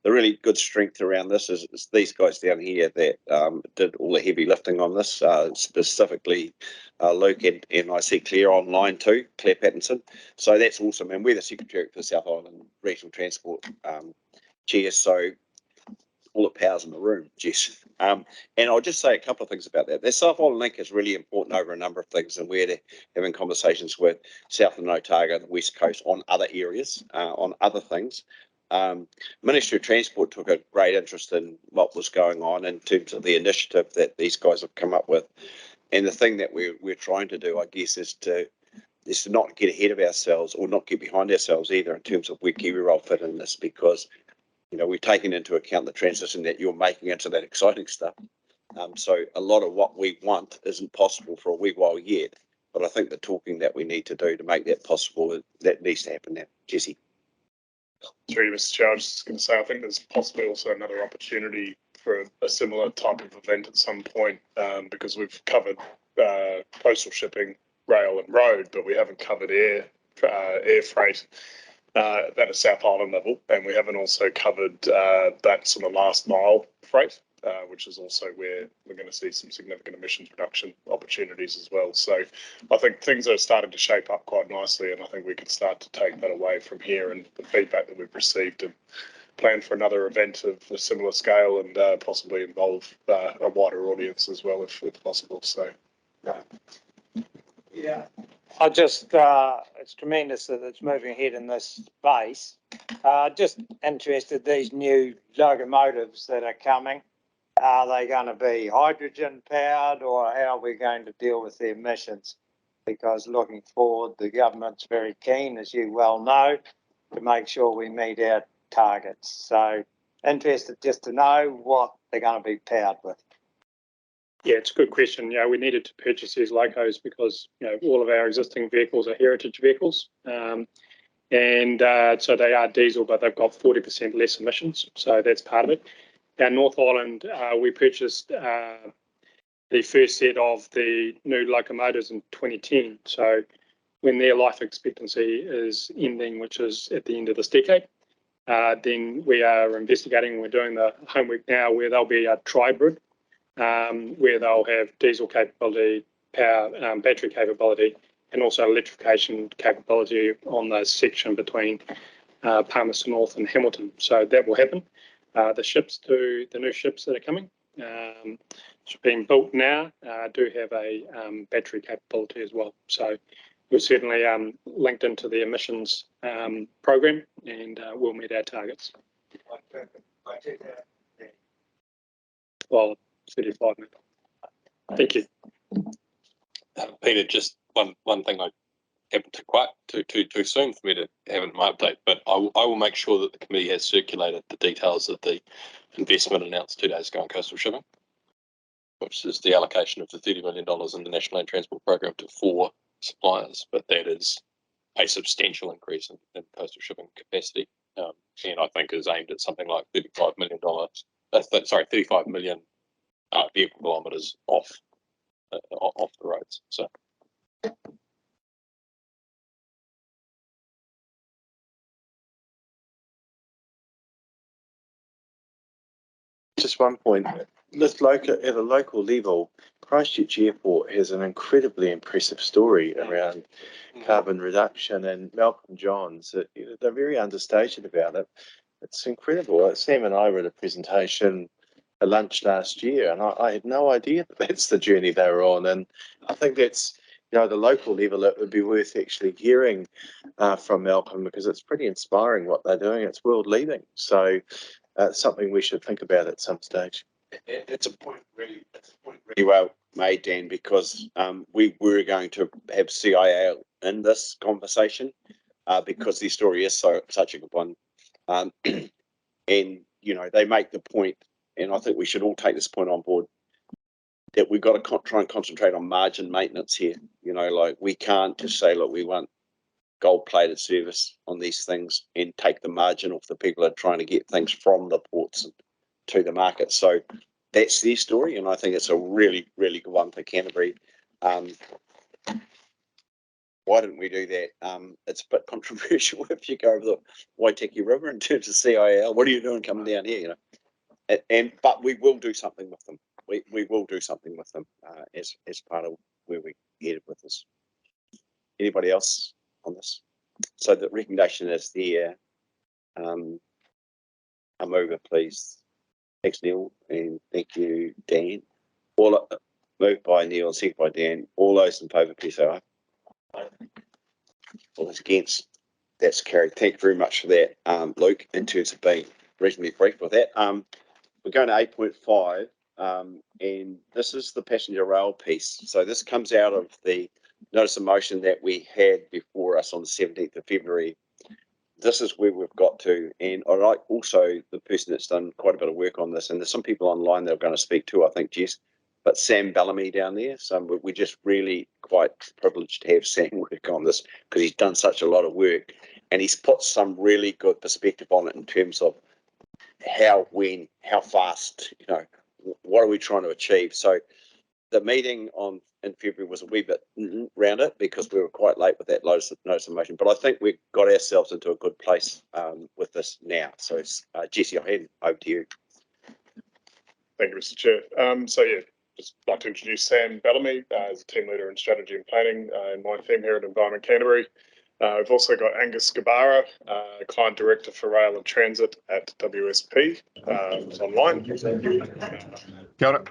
S1: The really good strength around this is these guys down here that did all the heavy lifting on this, specifically Luke and I see Claire online too, Claire Pattinson. So that's awesome, and we're the Secretariat for South Island Regional Transport Chair, so all the powers in the room, Jess. And I'll just say a couple of things about that. The South Island Link is really important over a number of things, and we're having conversations with South and Otago, the West Coast, on other areas, on other things. Ministry of Transport took a great interest in what was going on in terms of the initiative that these guys have come up with. And the thing that we're trying to do, I guess, is to not get ahead of ourselves or not get behind ourselves either in terms of where Kiwi Rail fit in this, because you know, we've taken into account the transition that you're making into that exciting stuff. So a lot of what we want isn't possible for a wee while yet, but I think the talking that we need to do to make that possible, that needs to happen now. Jesse.
S2: Through you, Mr. Chair, I was just going to say, I think there's possibly also another opportunity for a similar type of event at some point, because we've covered postal shipping, rail and road, but we haven't covered air freight at a South Island level, and we haven't also covered that sort of last mile freight. which is also where we're going to see some significant emissions reduction opportunities as well. So I think things are starting to shape up quite nicely, and I think we can start to take that away from here and the feedback that we've received and plan for another event of a similar scale and possibly involve a wider audience as well if possible. So
S4: yeah, I just it's tremendous that it's moving ahead in this space. Just interested, these new locomotives that are coming, are they going to be hydrogen powered, or how are we going to deal with the emissions? Because looking forward, the government's very keen, as you well know, to make sure we meet our targets. So interested just to know what they're going to be powered with.
S10: Yeah, it's a good question. We needed to purchase these locos because all of our existing vehicles are heritage vehicles, and so they are diesel, but they've got 40% less emissions. So that's part of it. Our North Island, we purchased the first set of the new locomotives in 2010. So when their life expectancy is ending, which is at the end of this decade, then we are investigating. We're doing the homework now where they'll be a tribrid, where they'll have diesel capability, power, battery capability, and also electrification capability on the section between Palmerston North and Hamilton. So that will happen. The new ships that are coming, being built now, do have a battery capability as well. So we're certainly linked into the emissions program, and we'll meet our targets. Well, 35 minutes. Thank you.
S3: Peter, just one thing I happened to quite too soon for me to have in my update, but I will make sure that the committee has circulated the details of the investment announced 2 days ago on coastal shipping, which is the allocation of the $30 million in the National Land Transport Program to 4 suppliers, but that is a substantial increase in coastal shipping capacity, and I think is aimed at something like $35 million. 35 million vehicle kilometres off the roads. So.
S7: Just one point. At a local level, Christchurch Airport has an incredibly impressive story around carbon reduction, and Malcolm Johns, they're very understated about it. It's incredible. Sam and I were at a presentation at lunch last year, and I had no idea that that's the journey they were on. And I think that's, the local level, it would be worth actually hearing from Malcolm, because it's pretty inspiring what they're doing. It's world leading. So something we should think about at some stage.
S1: It's a point really well made, Dan, because we were going to have CIL in this conversation because the story is such a good one. And, they make the point, and I think we should all take this point on board, that we've got to try and concentrate on margin maintenance here. We can't just say, look, we want gold-plated service on these things and take the margin off the people that are trying to get things from the ports to the market. So that's their story, and I think it's a really, really good one for Canterbury. Why didn't we do that? It's a bit controversial if you go over the Waitaki River in terms of CIL. What are you doing coming down here? But we will do something with them. We will do something with them as part of where we headed with this. Anybody else on this? So the recommendation is there. A mover, please. Thanks, Neil, and thank you, Dan. Moved by Neil and seconded by Dan. All those in favour, please say aye. All those against, that's carried. Thank you very much for that, Luke, in terms of being reasonably brief with that. We're going to 8.5, and this is the passenger rail piece. So this comes out of the notice of motion that we had before us on the 17th of February. This is where we've got to, and I like also the person that's done quite a bit of work on this, and there's some people online that are going to speak to, I think, Jess, but Sam Bellamy down there. So we're just really quite privileged to have Sam work on this because he's done such a lot of work, and he's put some really good perspective on it in terms of how, when, how fast, what are we trying to achieve. So the meeting in February was a wee bit round it because we were quite late with that notice of motion, but I think we got ourselves into a good place with this now. So Jesse, I'll hand over to you.
S2: Thank you, Mr. Chair. So yeah, just like to introduce Sam Bellamy as a team leader in strategy and planning in my team here at Environment Canterbury. We've also got Angus Gabara, client director for rail and transit at WSP, who's online.
S11: Kia ora.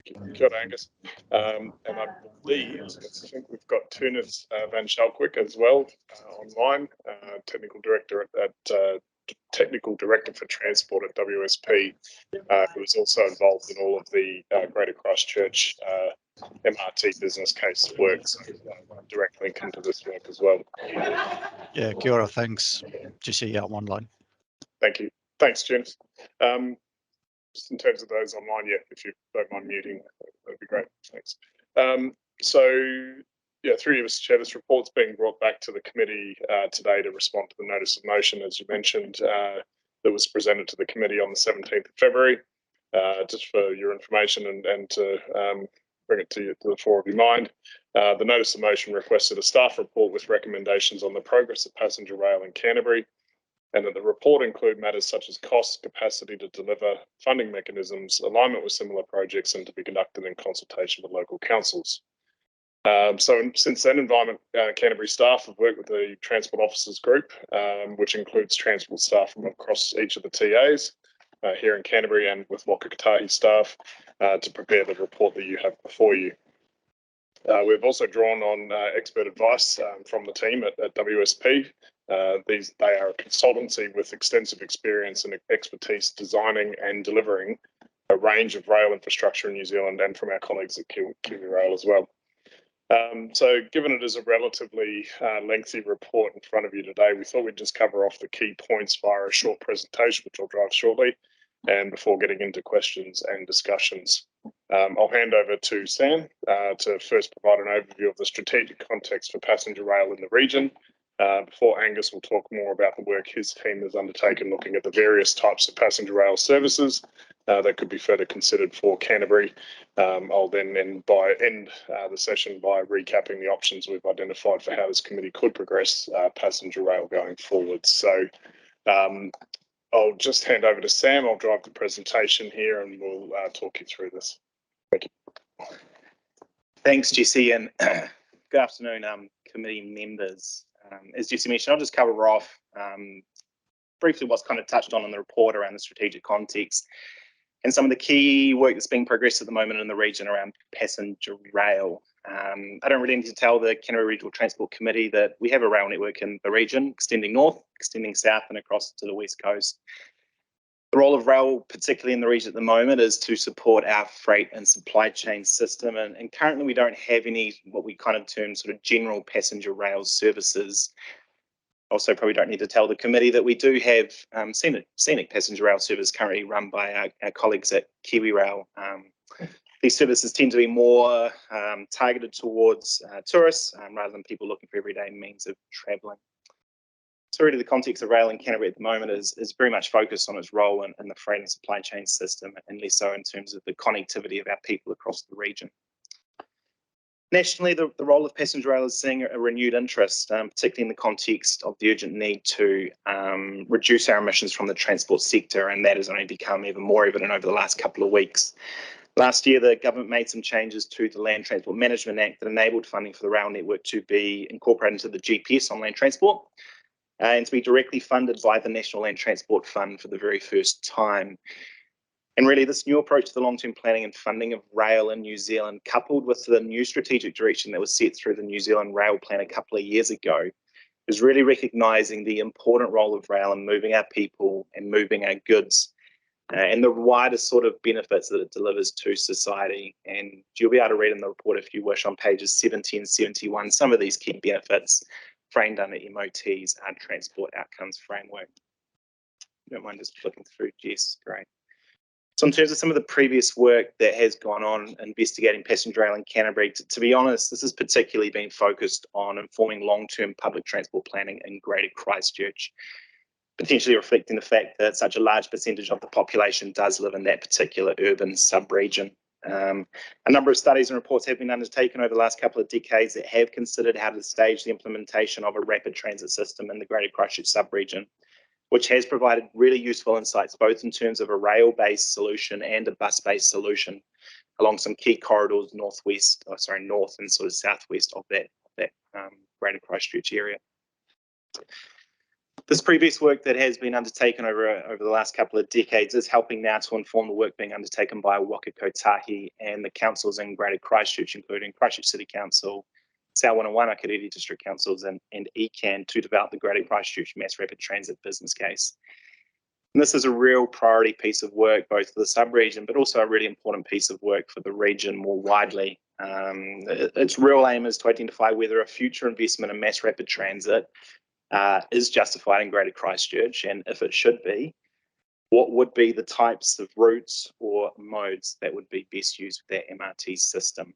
S2: Kia ora, Angus. And I believe, I think we've got Turnus Van Schalkwyk as well online, technical director technical director for transport at WSP, who is also involved in all of the Greater Christchurch MRT business case work, so direct link into this work as well.
S11: Yeah, kia ora, thanks. Jesse out one line.
S2: Thank you. Thanks, James. Just in terms of those online, yeah, if you don't mind muting, that'd be great. Thanks. So, yeah, through you, Mr. Chair, this report's being brought back to the committee today to respond to the notice of motion, as you mentioned, that was presented to the committee on the 17th of February. Just for your information and to bring it to the fore of your mind, the notice of motion requested a staff report with recommendations on the progress of passenger rail in Canterbury, and that the report include matters such as cost, capacity to deliver, funding mechanisms, alignment with similar projects, and to be conducted in consultation with local councils. So since then, Environment Canterbury staff have worked with the Transport Officers Group, which includes transport staff from across each of the TAs here in Canterbury, and with Waka Kotahi staff to prepare the report that you have before you. We've also drawn on expert advice from the team at WSP. They are a consultancy with extensive experience and expertise designing and delivering a range of rail infrastructure in New Zealand, and from our colleagues at Kiwi Rail as well. So given it is a relatively lengthy report in front of you today, we thought we'd just cover off the key points via a short presentation, which I'll drive shortly, and before getting into questions and discussions. I'll hand over to Sam to first provide an overview of the strategic context for passenger rail in the region, before Angus will talk more about the work his team has undertaken looking at the various types of passenger rail services that could be further considered for Canterbury. I'll then end the session by recapping the options we've identified for how this committee could progress passenger rail going forward. So I'll just hand over to Sam. I'll drive the presentation here and we'll talk you through this. Thank you.
S12: Thanks, Jesse, and good afternoon, committee members. As Jesse mentioned, I'll just cover off briefly what's kind of touched on in the report around the strategic context and some of the key work that's being progressed at the moment in the region around passenger rail. I don't really need to tell the Canterbury Regional Transport Committee that we have a rail network in the region, extending north, extending south, and across to the west coast. The role of rail, particularly in the region at the moment, is to support our freight and supply chain system. And currently we don't have any, what we kind of term sort of general passenger rail services. Also, probably don't need to tell the committee that we do have scenic passenger rail service currently run by our colleagues at Kiwi Rail. These services tend to be more targeted towards tourists rather than people looking for everyday means of travelling. So really the context of rail in Canterbury at the moment is very much focused on its role in the freight and supply chain system, and less so in terms of the connectivity of our people across the region. Nationally, the role of passenger rail is seeing a renewed interest, particularly in the context of the urgent need to reduce our emissions from the transport sector, and that has only become even more evident over the last couple of weeks. Last year, the government made some changes to the Land Transport Management Act that enabled funding for the rail network to be incorporated into the GPS on land transport and to be directly funded by the National Land Transport Fund for the very first time. And really, this new approach to the long-term planning and funding of rail in New Zealand, coupled with the new strategic direction that was set through the New Zealand Rail Plan a couple of years ago, is really recognising the important role of rail in moving our people and moving our goods, and the wider sort of benefits that it delivers to society. And you'll be able to read in the report, if you wish, on pages 70 and 71, some of these key benefits framed under MOT's Transport Outcomes Framework. If you don't mind just flicking through, Jess, great. So in terms of some of the previous work that has gone on investigating passenger rail in Canterbury, to be honest, this has particularly been focused on informing long-term public transport planning in Greater Christchurch, potentially reflecting the fact that such a large percentage of the population does live in that particular urban sub-region. A number of studies and reports have been undertaken over the last couple of decades that have considered how to stage the implementation of a rapid transit system in the Greater Christchurch sub-region. which has provided really useful insights, both in terms of a rail-based solution and a bus-based solution along some key corridors north and sort of southwest of that Greater Christchurch area. This previous work that has been undertaken over the last couple of decades is helping now to inform the work being undertaken by Waka, Kotahi and the councils in Greater Christchurch, including Christchurch City Council, Salwin and Waimakariri District Councils and ECan, to develop the Greater Christchurch Mass Rapid Transit business case. And this is a real priority piece of work, both for the sub-region, but also a really important piece of work for the region more widely. Its real aim is to identify whether a future investment in mass rapid transit is justified in Greater Christchurch, and if it should be, what would be the types of routes or modes that would be best used with that MRT system.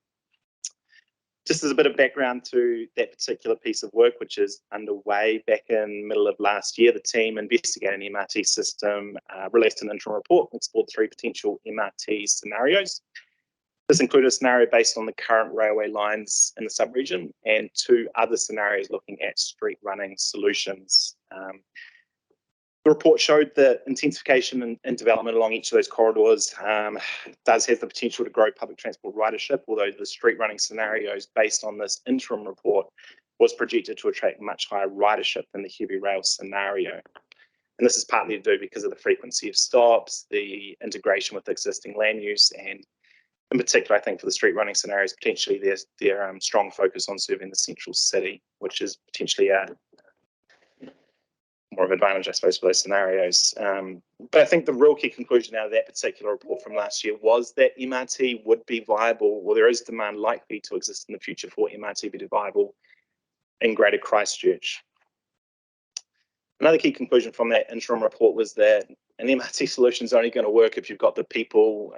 S12: Just as a bit of background to that particular piece of work, which is underway, back in middle of last year, the team investigating the MRT system released an interim report and explored 3 potential MRT scenarios. This included a scenario based on the current railway lines in the sub-region and 2 other scenarios looking at street running solutions. The report showed that intensification and development along each of those corridors does have the potential to grow public transport ridership, although the street running scenarios based on this interim report was projected to attract much higher ridership than the heavy rail scenario. And this is partly to do because of the frequency of stops, the integration with existing land use, and in particular, I think for the street running scenarios, potentially their strong focus on serving the central city, which is potentially more of an advantage, I suppose, for those scenarios. But I think the real key conclusion out of that particular report from last year was that MRT would be viable, or there is demand likely to exist in the future for MRT to be viable in Greater Christchurch. Another key conclusion from that interim report was that an MRT solution is only going to work if you've got the people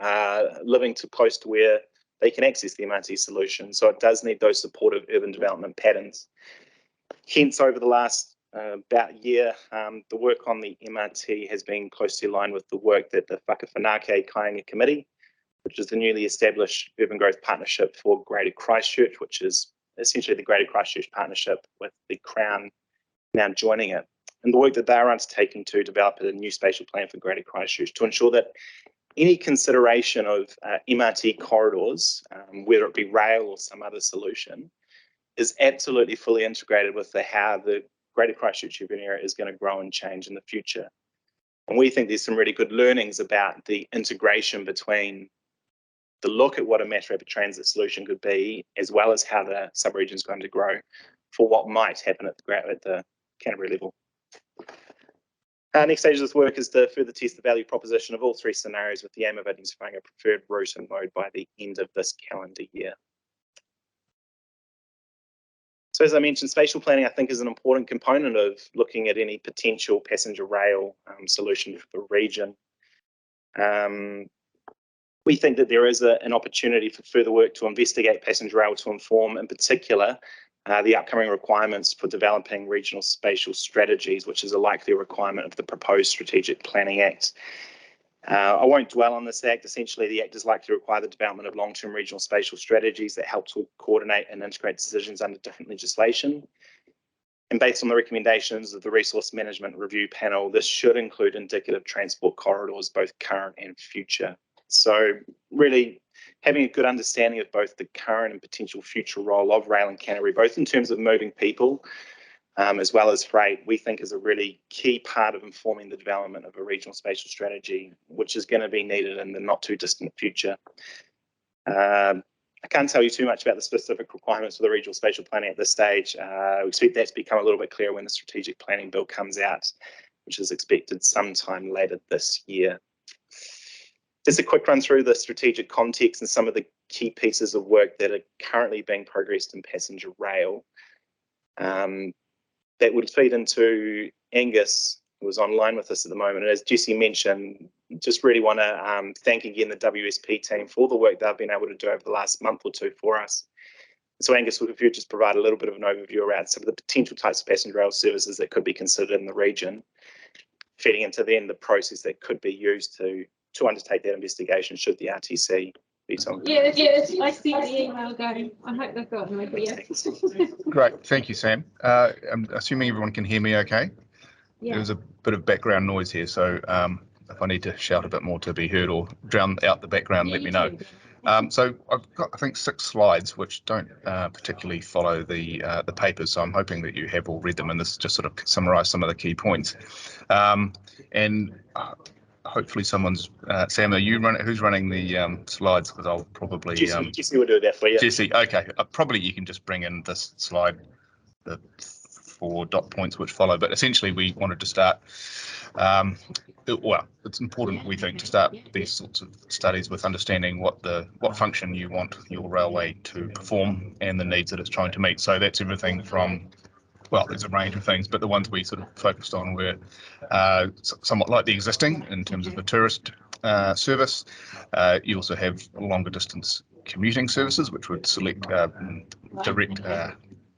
S12: living too close to where they can access the MRT solution. So it does need those supportive urban development patterns. Hence, over the last about a year, the work on the MRT has been closely aligned with the work that the Whakawhanake Kāinga Committee, which is the newly established Urban Growth Partnership for Greater Christchurch, which is essentially the Greater Christchurch Partnership with the Crown now joining it. And the work that they are undertaking to develop a new spatial plan for Greater Christchurch to ensure that any consideration of MRT corridors, whether it be rail or some other solution, is absolutely fully integrated with how the Greater Christchurch urban area is going to grow and change in the future. And we think there's some really good learnings about the integration between the look at what a mass rapid transit solution could be, as well as how the sub-region is going to grow for what might happen at the Canterbury level. Next stage of this work is to further test the value proposition of all 3 scenarios with the aim of identifying a preferred route and mode by the end of this calendar year. So as I mentioned, spatial planning, I think, is an important component of looking at any potential passenger rail solution for the region. We think that there is an opportunity for further work to investigate passenger rail to inform, in particular, the upcoming requirements for developing regional spatial strategies, which is a likely requirement of the proposed Strategic Planning Act. I won't dwell on this act. Essentially, the act is likely to require the development of long-term regional spatial strategies that help to coordinate and integrate decisions under different legislation. And based on the recommendations of the Resource Management Review Panel, this should include indicative transport corridors, both current and future. So really having a good understanding of both the current and potential future role of rail in Canterbury, both in terms of moving people, as well as freight, we think is a really key part of informing the development of a regional spatial strategy, which is going to be needed in the not too distant future. I can't tell you too much about the specific requirements for the regional spatial planning at this stage. We expect that to become a little bit clearer when the strategic planning bill comes out, which is expected sometime later this year. Just a quick run through the strategic context and some of the key pieces of work that are currently being progressed in passenger rail. That would feed into Angus, who is online with us at the moment. And as Jessie mentioned, just really want to thank again the WSP team for the work they've been able to do over the last month or 2 for us. So Angus, if you just provide a little bit of an overview around some of the potential types of passenger rail services that could be considered in the region, feeding into then the process that could be used to undertake that investigation should the RTC be something.
S13: Yeah, I see the email going. I hope they've got my.
S14: Great, thank you, Sam. I'm assuming everyone can hear me okay. There's a bit of background noise here, so if I need to shout a bit more to be heard or drown out the background, let me know. So I've got, I think, 6 slides which don't particularly follow the papers, so I'm hoping that you have all read them, and this just sort of summarise some of the key points. And hopefully someone's Sam, are you who's running the slides? Because I'll probably
S12: Jesse will do that for you.
S14: Jesse, okay. Probably you can just bring in this slide, the 4 dot points which follow. But essentially, we wanted to start. Well, it's important, we think, to start these sorts of studies with understanding what function you want your railway to perform and the needs that it's trying to meet. So that's everything from, well, there's a range of things, but the ones we sort of focused on were somewhat like the existing in terms of the tourist service. You also have longer distance commuting services, which would select direct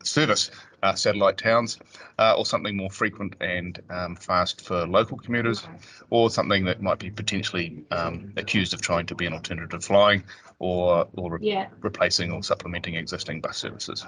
S14: service satellite towns, or something more frequent and fast for local commuters, or something that might be potentially accused of trying to be an alternative flying or replacing or supplementing existing bus services.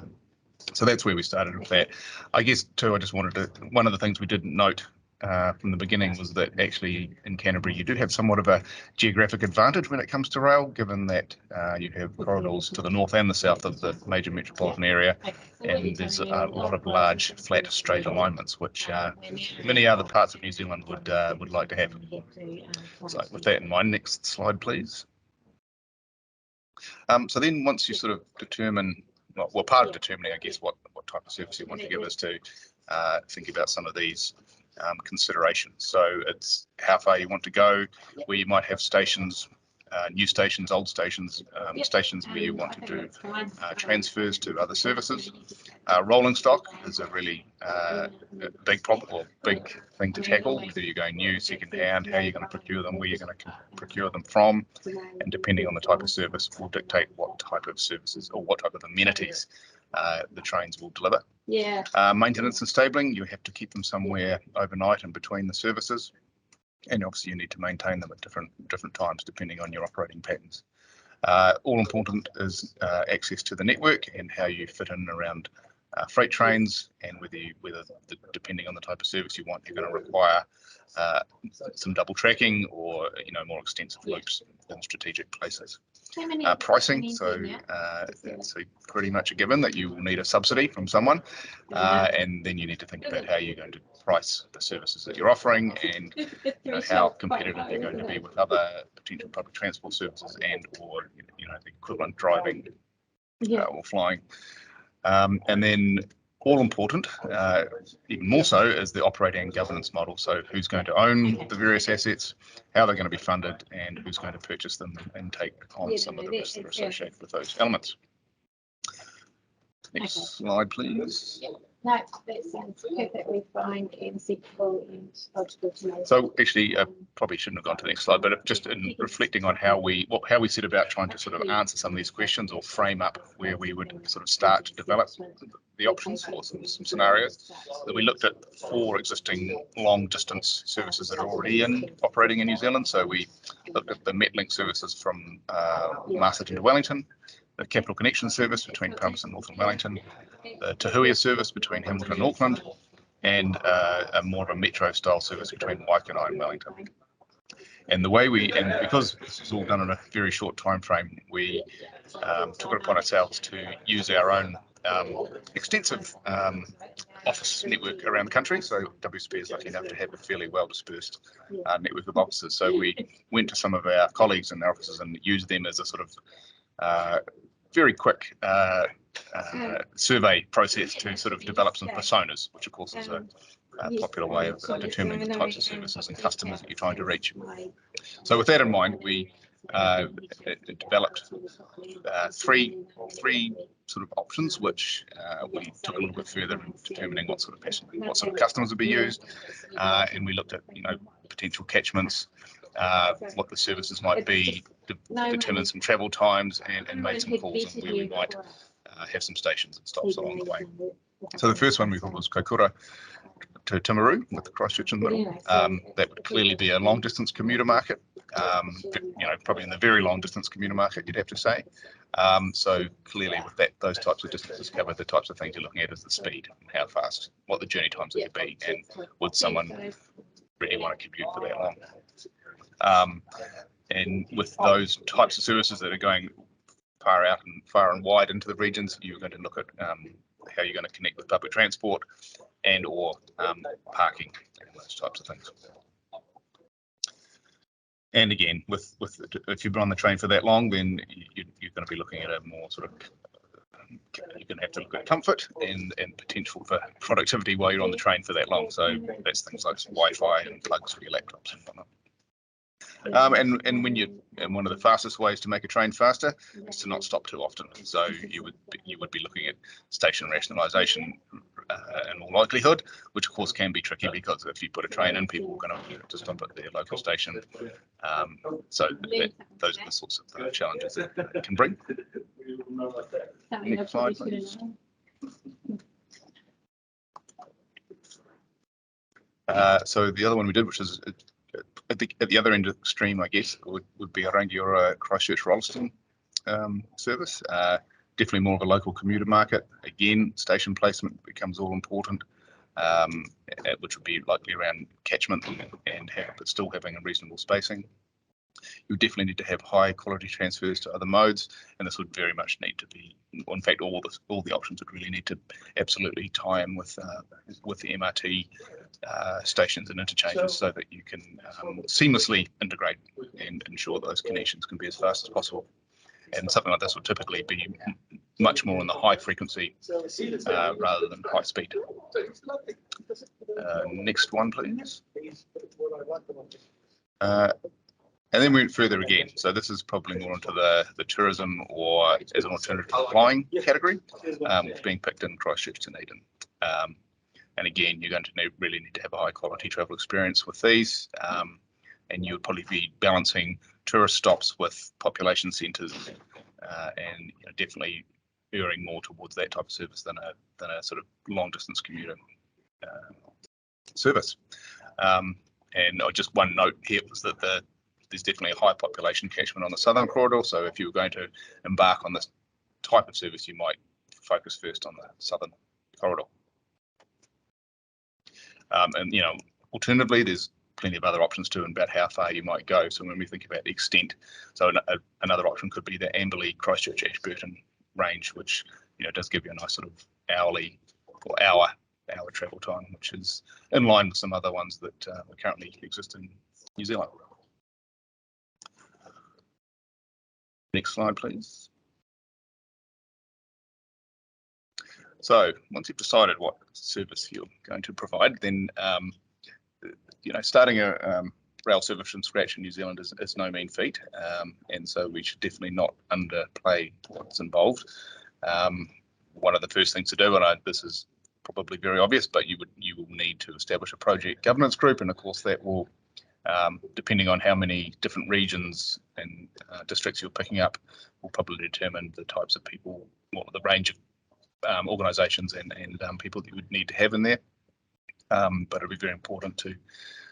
S14: So that's where we started with that. I guess too, I just wanted to, one of the things we didn't note from the beginning was that actually in Canterbury you do have somewhat of a geographic advantage when it comes to rail, given that you have corridors to the north and the south of the major metropolitan area, and there's a lot of large flat straight alignments, which many other parts of New Zealand would like to have. So with that in mind, next slide please. So then once you sort of determine, well, part of determining, I guess, what type of service you want to give is to think about some of these considerations. So it's how far you want to go, where you might have stations, new stations, old stations, stations where you want to do transfers to other services. Rolling stock is a really big problem or big thing to tackle, whether you're going new, second hand, how you're going to procure them, where you're going to procure them from, and depending on the type of service will dictate what type of services or what type of amenities the trains will deliver. Maintenance and stabling, you have to keep them somewhere overnight and between the services, and obviously you need to maintain them at different times depending on your operating patterns. All important is access to the network and how you fit in around freight trains, and whether depending on the type of service you want, you're going to require some double tracking or more extensive loops in strategic places. Pricing, so it's pretty much a given that you will need a subsidy from someone, and then you need to think about how you're going to price the services that you're offering, and how competitive you're going to be with other potential public transport services and or the equivalent driving or flying. And then all important, even more so, is the operating and governance model. So who's going to own the various assets, how they're going to be funded, and who's going to purchase them and take on some of the risks that are associated with those elements. Next slide, please.
S13: No, that sounds perfectly fine and sensible and logical to know.
S14: So actually, probably shouldn't have gone to the next slide, but just in reflecting on how we set about trying to sort of answer some of these questions or frame up where we would sort of start to develop the options or some scenarios, that we looked at 4 existing long distance services that are already operating in New Zealand. So we looked at the Metlink services from Masterton to Wellington, the Capital Connection service between Palmerston North and Wellington, the Tahuia service between Hamilton and Auckland, and a more of a metro style service between Waka and Wellington. And the way because this is all done in a very short time frame, we took it upon ourselves to use our own extensive office network around the country. So WSP is lucky enough to have a fairly well dispersed network of offices. So we went to some of our colleagues in our offices and used them as a sort of very quick survey process to sort of develop some personas, which of course is a popular way of determining the types of services and customers that you're trying to reach. So with that in mind, we developed 3 sort of options, which we took a little bit further in determining what sort of customers would be used, and we looked at potential catchments, what the services might be, determined some travel times, and made some calls on where we might have some stations and stops along the way. So the first one we thought was Kokura, to Timaru with the Christchurch in the middle. That would clearly be a long distance commuter market. Probably in the very long distance commuter market, you'd have to say. So clearly with that, those types of distances covered, the types of things you're looking at is the speed and how fast, what the journey times would be, and would someone really want to commute for that long. And with those types of services that are going far and wide into the regions, you're going to look at how you're going to connect with public transport and or parking and those types of things. And again, if you've been on the train for that long, then you're going to be looking at a more sort of, you're going to have to look at comfort and potential for productivity while you're on the train for that long. So that's things like Wi-Fi and plugs for your laptops and whatnot. And one of the fastest ways to make a train faster is to not stop too often. So you would be looking at station rationalisation in all likelihood, which of course can be tricky because if you put a train in, people are going to stop at their local station. So those are the sorts of challenges that it can bring. Next slide, please. So the other one we did, which is at the other end of the extreme, I guess, would be Rangiora Christchurch Rolleston service. Definitely more of a local commuter market. Again, station placement becomes all important, which would be likely around catchment but still having a reasonable spacing. You definitely need to have high quality transfers to other modes, and this would very much need to be, in fact, all the options would really need to absolutely tie in with the MRT stations and interchanges so that you can seamlessly integrate and ensure those connections can be as fast as possible. And something like this would typically be much more in the high frequency rather than high speed. Next one, please. And then we went further again. So this is probably more into the tourism or as an alternative to flying category, being picked in Christchurch to Dunedin. And again, you're going to really need to have a high quality travel experience with these. And you would probably be balancing tourist stops with population centres, and definitely veering more towards that type of service than a sort of long distance commuter service. And just one note here was that there's definitely a high population catchment on the southern corridor. So if you were going to embark on this type of service, you might focus first on the southern corridor. And alternatively, there's plenty of other options too, and about how far you might go. So when we think about the extent, so another option could be the Amberley Christchurch Ashburton range, which does give you a nice sort of hourly or hour travel time, which is in line with some other ones that currently exist in New Zealand. Next slide, please. So once you've decided what service you're going to provide, then starting a rail service from scratch in New Zealand is no mean feat, and so we should definitely not underplay what's involved. One of the first things to do, and this is probably very obvious, but you will need to establish a project governance group, and of course that will, depending on how many different regions and districts you're picking up, will probably determine the types of people, or the range of organisations and people that you would need to have in there. But it'll be very important to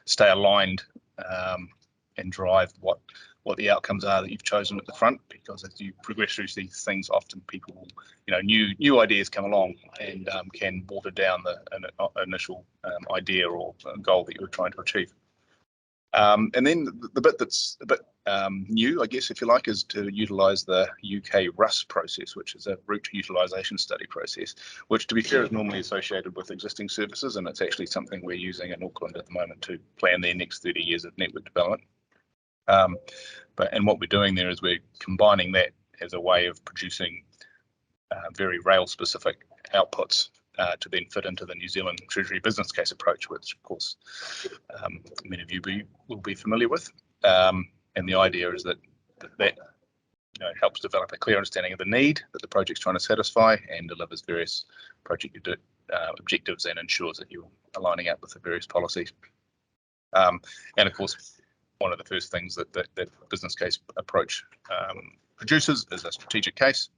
S14: stay aligned and drive what the outcomes are that you've chosen at the front, because as you progress through these things, often people, new ideas come along and can water down the initial idea or goal that you were trying to achieve. And then the bit that's a bit new, I guess, if you like, is to utilise the UK RUS process, which is a route utilisation study process, which, to be fair, is normally associated with existing services, and it's actually something we're using in Auckland at the moment to plan their next 30 years of network development. And what we're doing there is we're combining that as a way of producing very rail-specific outputs to then fit into the New Zealand Treasury business case approach, which of course many of you will be familiar with. And the idea is that helps develop a clear understanding of the need that the project's trying to satisfy, and delivers various project objectives, and ensures that you're aligning up with the various policies. And of course, one of the first things that business case approach produces is a strategic case,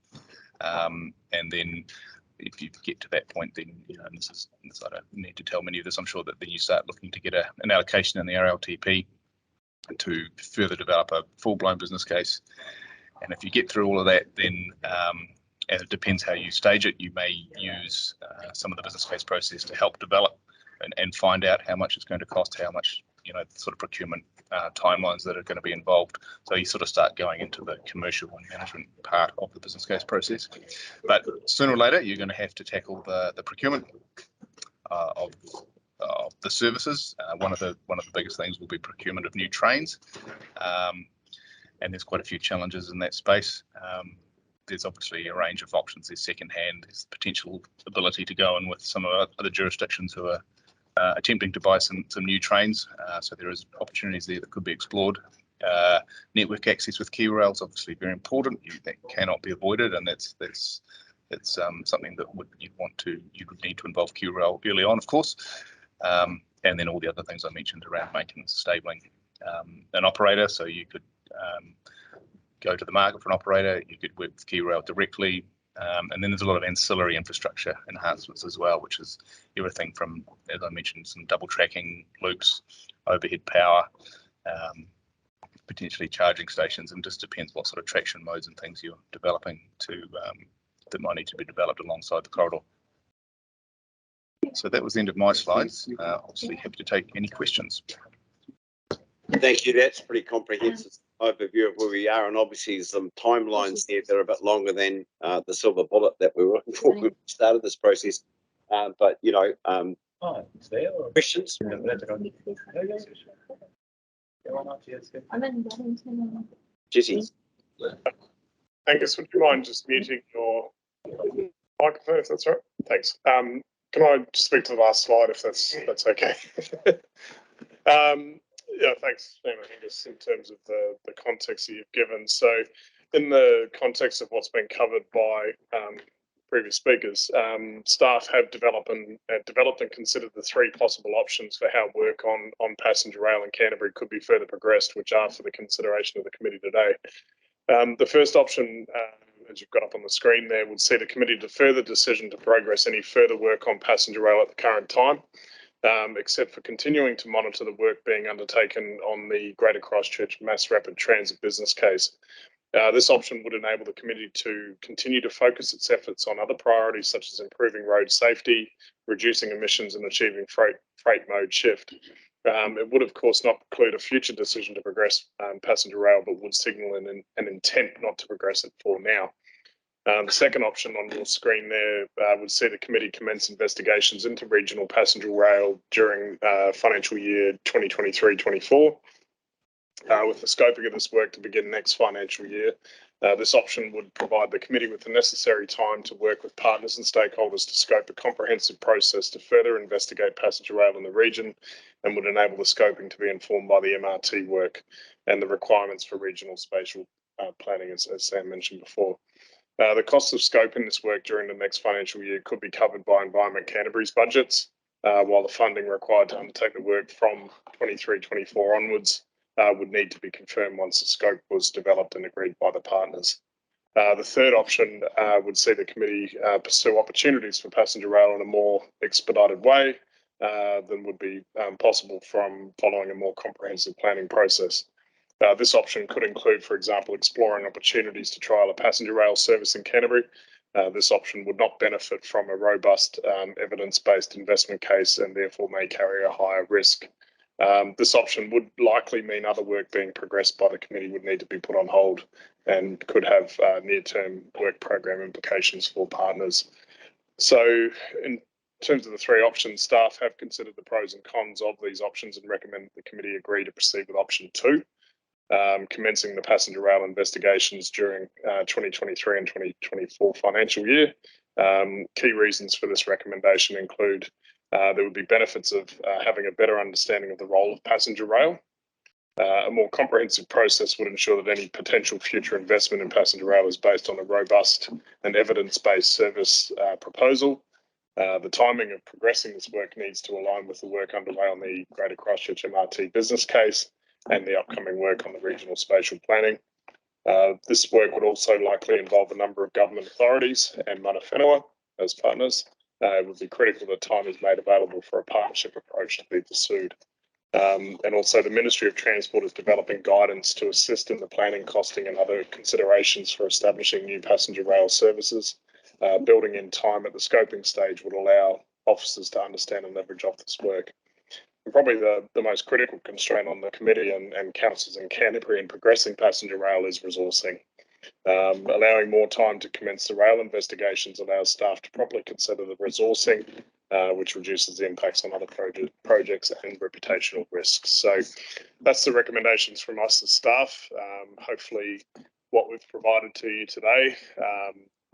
S14: and then if you get to that point, then and this I don't need to tell many of this. I'm sure that then you start looking to get an allocation in the RLTP to further develop a full-blown business case. And if you get through all of that, then and it depends how you stage it, you may use some of the business case process to help develop and find out how much it's going to cost, how much, sort of procurement timelines that are going to be involved. So you sort of start going into the commercial and management part of the business case process. But sooner or later, you're going to have to tackle the procurement of the services. One of the biggest things will be procurement of new trains. And there's quite a few challenges in that space. There's obviously a range of options. There's second-hand, there's the potential ability to go in with some of other jurisdictions who are attempting to buy some new trains. So there is opportunities there that could be explored. Network access with key rail is obviously very important. That cannot be avoided, and it's something that you would need to involve key rail early on, of course. And then all the other things I mentioned around maintenance, stabling an operator. So you could go to the market for an operator, you could work with key rail directly, and then there's a lot of ancillary infrastructure enhancements as well, which is everything from, as I mentioned, some double tracking loops, overhead power, potentially charging stations, and just depends what sort of traction modes and things you're developing that might need to be developed alongside the corridor. So that was the end of my slides. Obviously happy to take any questions.
S1: Thank you. That's pretty comprehensive overview of where we are, and obviously some timelines there that are a bit longer than the silver bullet that we were looking for when we started this process. But questions? Jesse.
S2: Angus, would you mind just muting your microphone if that's all right? Thanks. Can I just speak to the last slide if that's okay? Yeah, thanks, Angus, in terms of the context that you've given. So in the context of what's been covered by previous speakers, staff have developed and considered the three possible options for how work on passenger rail in Canterbury could be further progressed, which are for the consideration of the committee today. The first option, as you've got up on the screen there, would see the committee defer the decision to progress any further work on passenger rail at the current time, except for continuing to monitor the work being undertaken on the Greater Christchurch Mass Rapid Transit business case. This option would enable the committee to continue to focus its efforts on other priorities such as improving road safety, reducing emissions and achieving freight mode shift. It would, of course, not preclude a future decision to progress passenger rail, but would signal an intent not to progress it for now. The second option on your screen there would see the committee commence investigations into regional passenger rail during financial year 2023-24, with the scoping of this work to begin next financial year. This option would provide the committee with the necessary time to work with partners and stakeholders to scope a comprehensive process to further investigate passenger rail in the region, and would enable the scoping to be informed by the MRT work and the requirements for regional spatial planning, as Sam mentioned before. The costs of scoping this work during the next financial year could be covered by Environment Canterbury's budgets, while the funding required to undertake the work from 23-24 onwards would need to be confirmed once the scope was developed and agreed by the partners. The third option would see the committee pursue opportunities for passenger rail in a more expedited way than would be possible from following a more comprehensive planning process. This option could include, for example, exploring opportunities to trial a passenger rail service in Canterbury. This option would not benefit from a robust evidence-based investment case and therefore may carry a higher risk. This option would likely mean other work being progressed by the committee would need to be put on hold and could have near-term work program implications for partners. So in terms of the three options, staff have considered the pros and cons of these options and recommend the committee agree to proceed with option 2. Commencing the passenger rail investigations during 2023 and 2024 financial year. Key reasons for this recommendation include there would be benefits of having a better understanding of the role of passenger rail. A more comprehensive process would ensure that any potential future investment in passenger rail is based on a robust and evidence-based service proposal. The timing of progressing this work needs to align with the work underway on the Greater Christchurch MRT business case and the upcoming work on the regional spatial planning. This work would also likely involve a number of government authorities and mana whenua, as partners. It would be critical that time is made available for a partnership approach to be pursued. And also the Ministry of Transport is developing guidance to assist in the planning, costing and other considerations for establishing new passenger rail services. Building in time at the scoping stage would allow officers to understand and leverage off this work. And probably the most critical constraint on the committee and councils in Canterbury in progressing passenger rail is resourcing. Allowing more time to commence the rail investigations allows staff to properly consider the resourcing, which reduces the impacts on other projects and reputational risks. So that's the recommendations from us as staff. Hopefully what we've provided to you today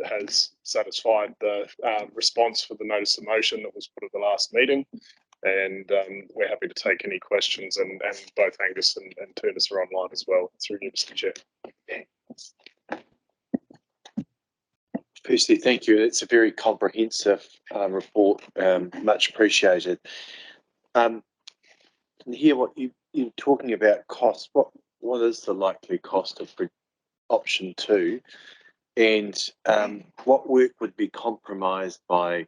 S2: has satisfied the response for the notice of motion that was put at the last meeting. And we're happy to take any questions, and both Angus and Turnus are online as well through you, Mr. Chair.
S7: Firstly, thank you. It's a very comprehensive report, much appreciated. And here, what you're talking about cost, what is the likely cost of option 2? And what work would be compromised by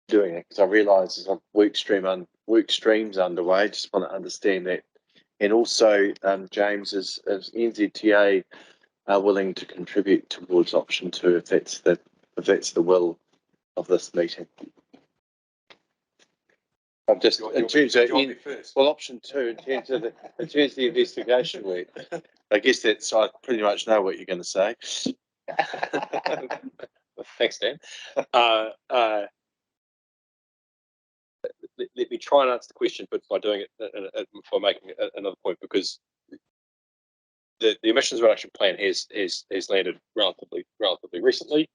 S7: doing it? Because I realise there's a work streams underway. Just want to understand that. And also, James, is NZTA willing to contribute towards option 2 if that's the will of this meeting? I'm just in terms of option 2 in terms of the investigation work. I guess I pretty much know what you're going to say.
S3: Thanks, Dan. Let me try and answer the question, but by doing it, by making another point, because the emissions reduction plan has landed relatively recently.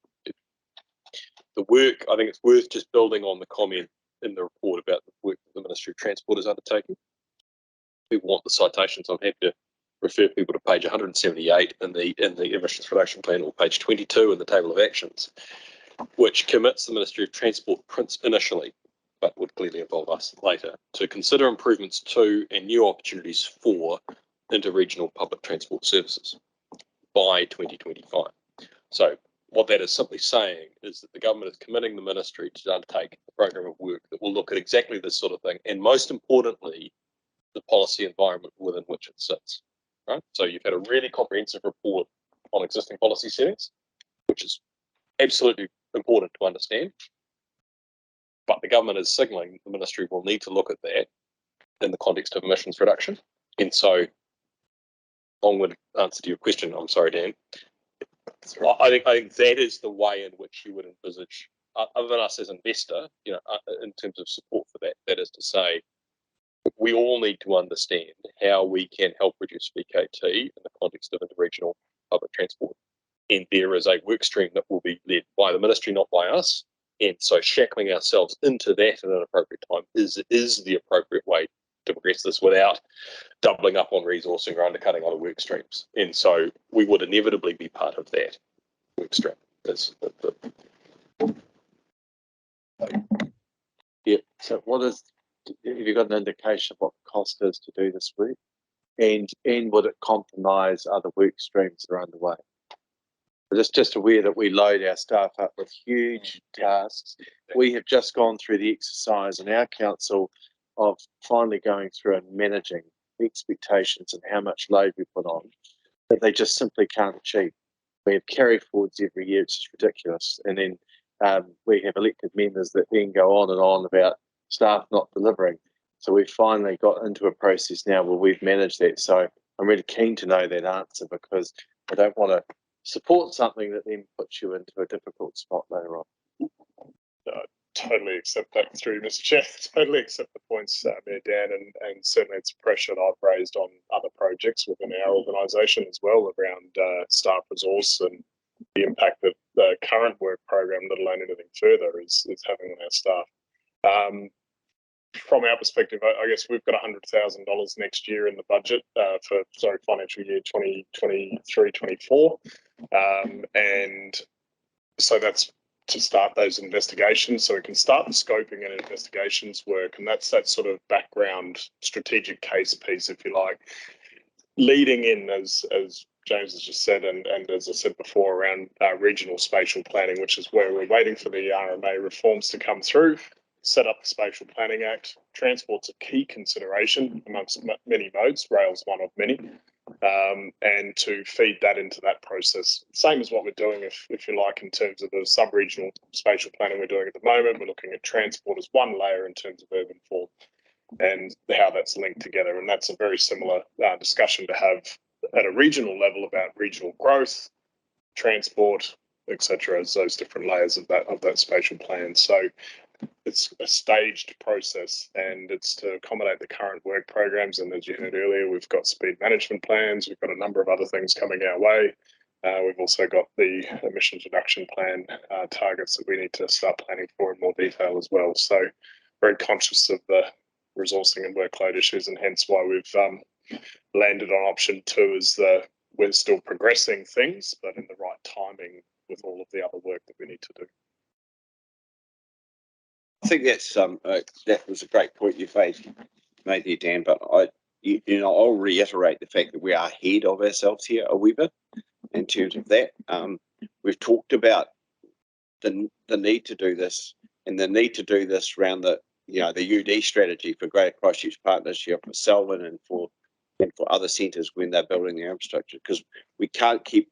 S3: The work, I think it's worth just building on the comment in the report about the work that the Ministry of Transport is undertaking. If people want the citations, I'm happy to refer people to page 178 in the emissions reduction plan, or page 22 in the table of actions, which commits the Ministry of Transport initially, but would clearly involve us later, to consider improvements to and new opportunities for interregional public transport services by 2025. So what that is simply saying is that the government is committing the ministry to undertake a program of work that will look at exactly this sort of thing, and most importantly, the policy environment within which it sits. Right? So you've had a really comprehensive report on existing policy settings, which is absolutely important to understand. But the government is signalling the ministry will need to look at that in the context of emissions reduction. And so, long-winded answer to your question, I'm sorry, Dan. I think that is the way in which you would envisage, other than us as investor, in terms of support for that. That is to say, we all need to understand how we can help reduce VKT in the context of interregional public transport. And there is a work stream that will be led by the ministry, not by us. And so shackling ourselves into that at an appropriate time is the appropriate way to progress this without doubling up on resourcing or undercutting other work streams. And so we would inevitably be part of that work stream.
S7: Yeah. So have you got an indication of what the cost is to do this work? And would it compromise other work streams that are underway? Just aware that we load our staff up with huge tasks. We have just gone through the exercise in our council of finally going through and managing expectations and how much load we put on that they just simply can't achieve. We have carry forwards every year, it's just ridiculous. And then we have elected members that then go on and on about staff not delivering. So we've finally got into a process now where we've managed that. So I'm really keen to know that answer, because I don't want to support something that then puts you into a difficult spot later on.
S2: Totally accept that through, Mr. Chair. Totally accept the points there, Dan, and certainly it's a pressure that I've raised on other projects within our organisation as well around staff resource and the impact that the current work program, let alone anything further, is having on our staff. From our perspective, I guess we've got $100,000 next year in the budget for financial year 2023-24, and so that's to start those investigations, so we can start the scoping and investigations work, and that's that sort of background strategic case piece, if you like, leading in as James has just said, and as I said before, around regional spatial planning, which is where we're waiting for the RMA reforms to come through, set up the Spatial Planning Act. Transport's a key consideration amongst many modes, rail's one of many, and to feed that into that process. Same as what we're doing, if you like, in terms of the sub-regional spatial planning we're doing at the moment. We're looking at transport as one layer in terms of urban form and how that's linked together. And that's a very similar discussion to have at a regional level about regional growth, transport, etc., as those different layers of that spatial plan. So it's a staged process, and it's to accommodate the current work programs. And as you heard earlier, we've got speed management plans. We've got a number of other things coming our way. We've also got the emissions reduction plan targets that we need to start planning for in more detail as well. So very conscious of the resourcing and workload issues, and hence why we've landed on option 2 as we're still progressing things, but in the right timing with all of the other work that we need to do.
S1: I think that's that was a great point you made there, Dan. But I'll reiterate the fact that we are ahead of ourselves here a wee bit in terms of that. We've talked about the need to do this, and the need to do this around the UD strategy for Greater Christchurch Partnership, for Selwyn, and for other centres when they're building their infrastructure, because we can't keep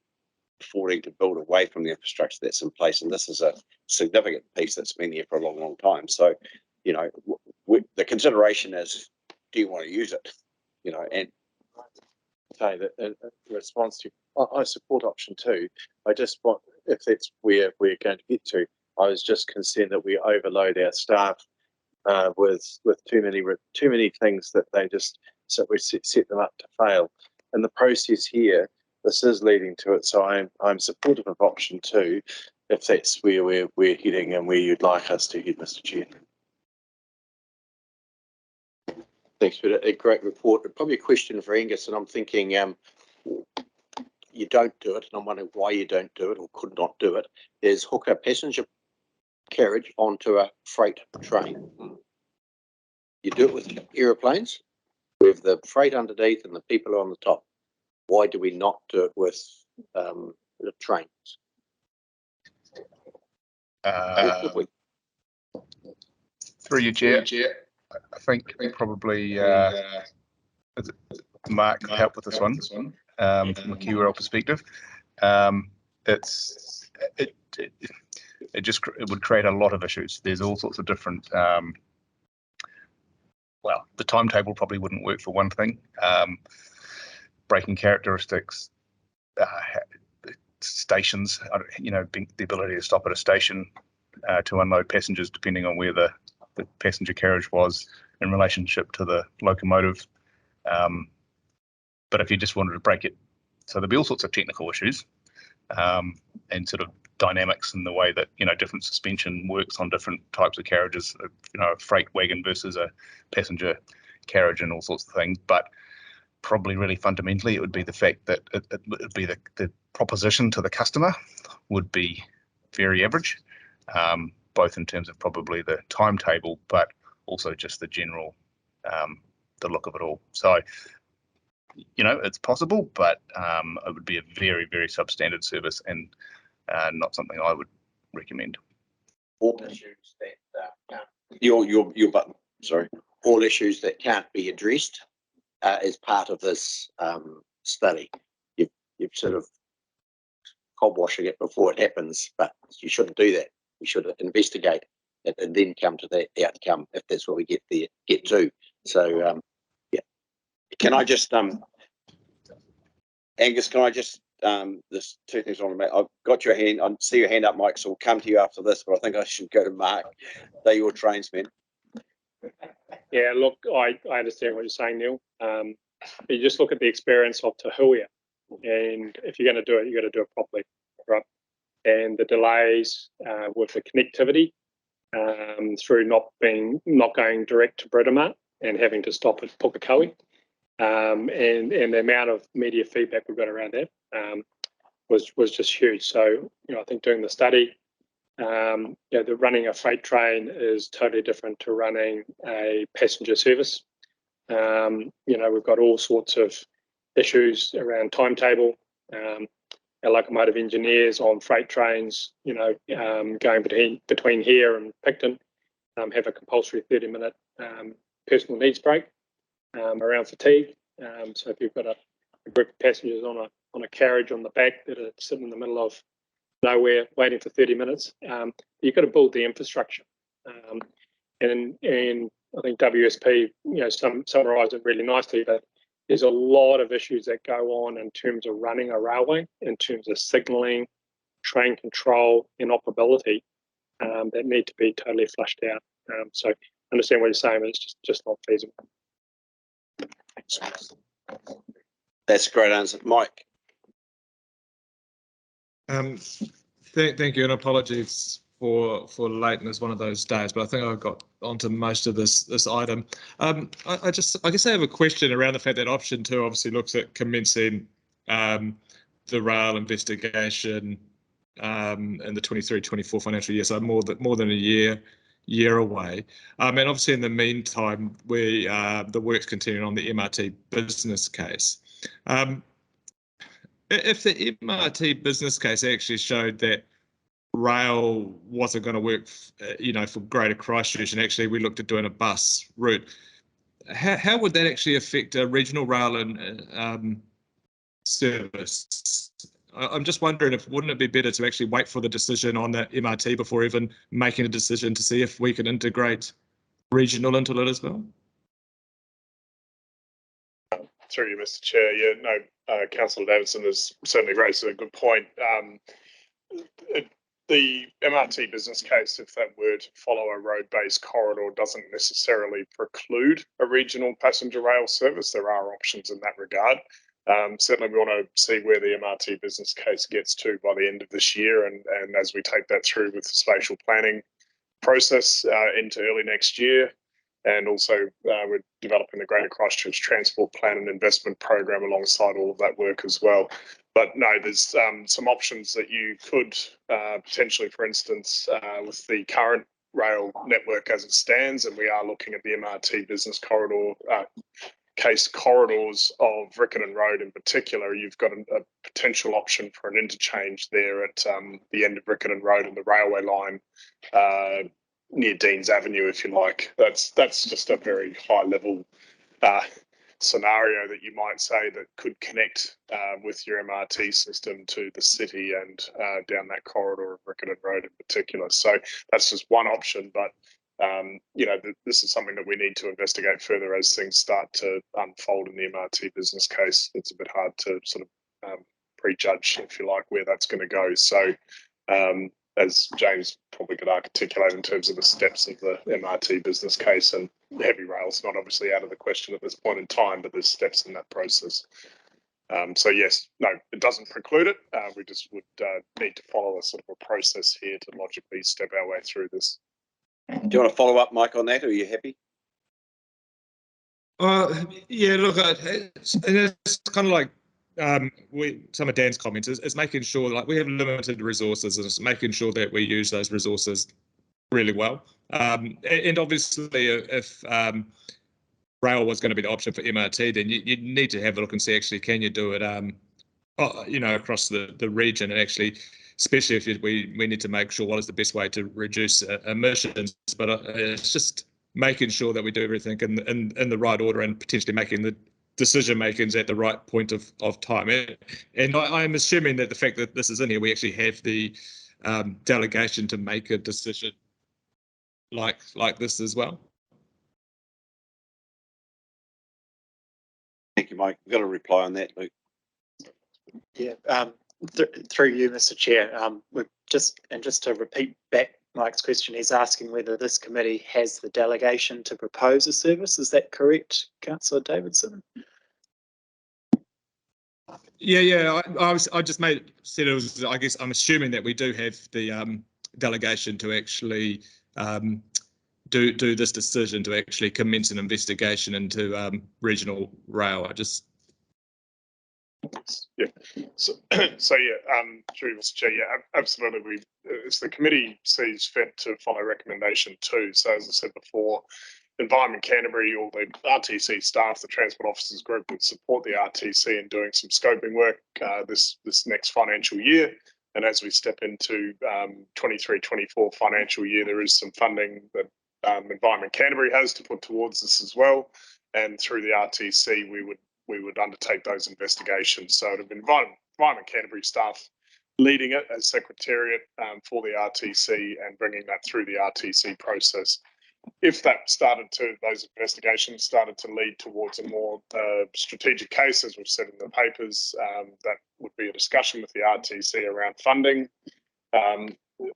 S1: affording to build away from the infrastructure that's in place, and this is a significant piece that's been there for a long time. So, the consideration is, do you want to use it? And
S7: say that in response to, I support option 2. I just want, if that's where we're going to get to, I was just concerned that we overload our staff with too many things that they just we set them up to fail. In the process here, this is leading to it. So I'm supportive of option 2, if that's where we're heading and where you'd like us to head, Mr. Chair.
S5: Thanks for a great report. Probably a question for Angus, and I'm thinking you don't do it, and I'm wondering why you don't do it or could not do it, is hook a passenger carriage onto a freight train. You do it with aeroplanes, with the freight underneath and the people on the top. Why do we not do it with the trains?
S14: Through your chair, I think probably Mark could help with this one from a QRL perspective. It would create a lot of issues. There's all sorts of different. Well, the timetable probably wouldn't work for one thing. Braking characteristics, stations, the ability to stop at a station to unload passengers, depending on where the passenger carriage was in relationship to the locomotive. But if you just wanted to break it, so there'd be all sorts of technical issues and sort of dynamics in the way that different suspension works on different types of carriages. A freight wagon versus a passenger carriage and all sorts of things. But probably really fundamentally, it would be the fact that it would be the proposition to the customer would be very average, both in terms of probably the timetable, but also just the general, the look of it all. So, it's possible, but it would be a very, very substandard service and not something I would recommend.
S5: All issues that
S1: your button. Sorry.
S5: All issues that can't be addressed as part of this study. You've sort of cobwashing it before it happens, but you shouldn't do that. We should investigate it and then come to that outcome if that's what we get to. So yeah.
S1: Can I just Angus? Can I just there's 2 things I want to make. I've got your hand. I see your hand up, Mike. So we'll come to you after this. But I think I should go to Mark. They're your trainsmen.
S10: Yeah, look, I understand what you're saying, Neil. You just look at the experience of Te Huia, and if you're going to do it, you've got to do it properly, right? And the delays with the connectivity through not going direct to Britomart and having to stop at Pukekohe, and the amount of media feedback we've got around that was just huge. So I think doing the study, the running a freight train is totally different to running a passenger service. We've got all sorts of issues around timetable, Our locomotive engineers on freight trains, going between here and Picton, have a compulsory 30-minute personal needs break around fatigue. So if you've got a group of passengers on a carriage on the back that are sitting in the middle of nowhere waiting for 30 minutes, you've got to build the infrastructure. And I think WSP, summarised it really nicely, but there's a lot of issues that go on in terms of running a railway, in terms of signalling, train control, and operability that need to be totally flushed out. So I understand what you're saying, but it's just not feasible.
S1: That's a great answer, Mike.
S15: Thank you, and apologies for lateness one of those days, but I think I got onto most of this item. I guess I have a question around the fact that option 2 obviously looks at commencing the rail investigation in the 23-24 financial year, so more than a year away. And obviously in the meantime, the work's continuing on the MRT business case. If the MRT business case actually showed that rail wasn't going to work, for Greater Christchurch, and actually we looked at doing a bus route, how would that actually affect a regional rail and service? I'm just wondering wouldn't it be better to actually wait for the decision on the MRT before even making a decision to see if we can integrate regional into it as well?
S2: Through you, Mr. Chair. Yeah, no, Councillor Davidson has certainly raised a good point. The MRT business case, if that were to follow a road-based corridor, doesn't necessarily preclude a regional passenger rail service. There are options in that regard. Certainly, we want to see where the MRT business case gets to by the end of this year, and as we take that through with the spatial planning process into early next year. And also, we're developing the Greater Christchurch Transport Plan and Investment Program alongside all of that work as well. But no, there's some options that you could potentially, for instance, with the current rail network as it stands, and we are looking at the MRT business corridor case corridors of Riccarton Road in particular. You've got a potential option for an interchange there at the end of Riccarton Road and the railway line near Deans Avenue, if you like. That's just a very high level scenario that you might say that could connect with your MRT system to the city and down that corridor of Riccarton Road in particular. So that's just one option, but this is something that we need to investigate further as things start to unfold in the MRT business case. It's a bit hard to sort of prejudge, if you like, where that's going to go. So as James probably could articulate in terms of the steps of the MRT business case, and heavy rail's not obviously out of the question at this point in time, but there's steps in that process. So yes, no, it doesn't preclude it. We just would need to follow a sort of a process here to logically step our way through this.
S1: Do you want to follow up, Mike, on that, or are you happy?
S15: Yeah, look, it's kind of like some of Dan's comments is making sure like we have limited resources, and it's making sure that we use those resources really well. And obviously, if rail was going to be the option for MRT, then you need to have a look and see actually can you do it, across the region, and actually, especially if we need to make sure what is the best way to reduce emissions. But it's just making sure that we do everything in the right order and potentially making the decision makings at the right point of time. And I'm assuming that the fact that this is in here, we actually have the delegation to make a decision like this as well.
S1: Thank you, Mike. We've got a reply on that, Luke.
S9: Yeah, through you, Mr. Chair. Just to repeat back Mike's question, he's asking whether this committee has the delegation to propose a service. Is that correct, Councillor Davidson?
S15: Yeah. I just said it was. I guess I'm assuming that we do have the delegation to actually do this decision to actually commence an investigation into regional rail.
S2: So yeah, through Mr. Chair, yeah, absolutely. As the committee sees fit to follow recommendation 2. So as I said before, Environment Canterbury, all the RTC staff, the Transport Officers Group would support the RTC in doing some scoping work this next financial year. And as we step into 23-24 financial year, there is some funding that Environment Canterbury has to put towards this as well. And through the RTC, we would undertake those investigations. So it would have been Environment Canterbury staff leading it as Secretariat for the RTC and bringing that through the RTC process. If those investigations started to lead towards a more strategic case, as we've said in the papers, that would be a discussion with the RTC around funding.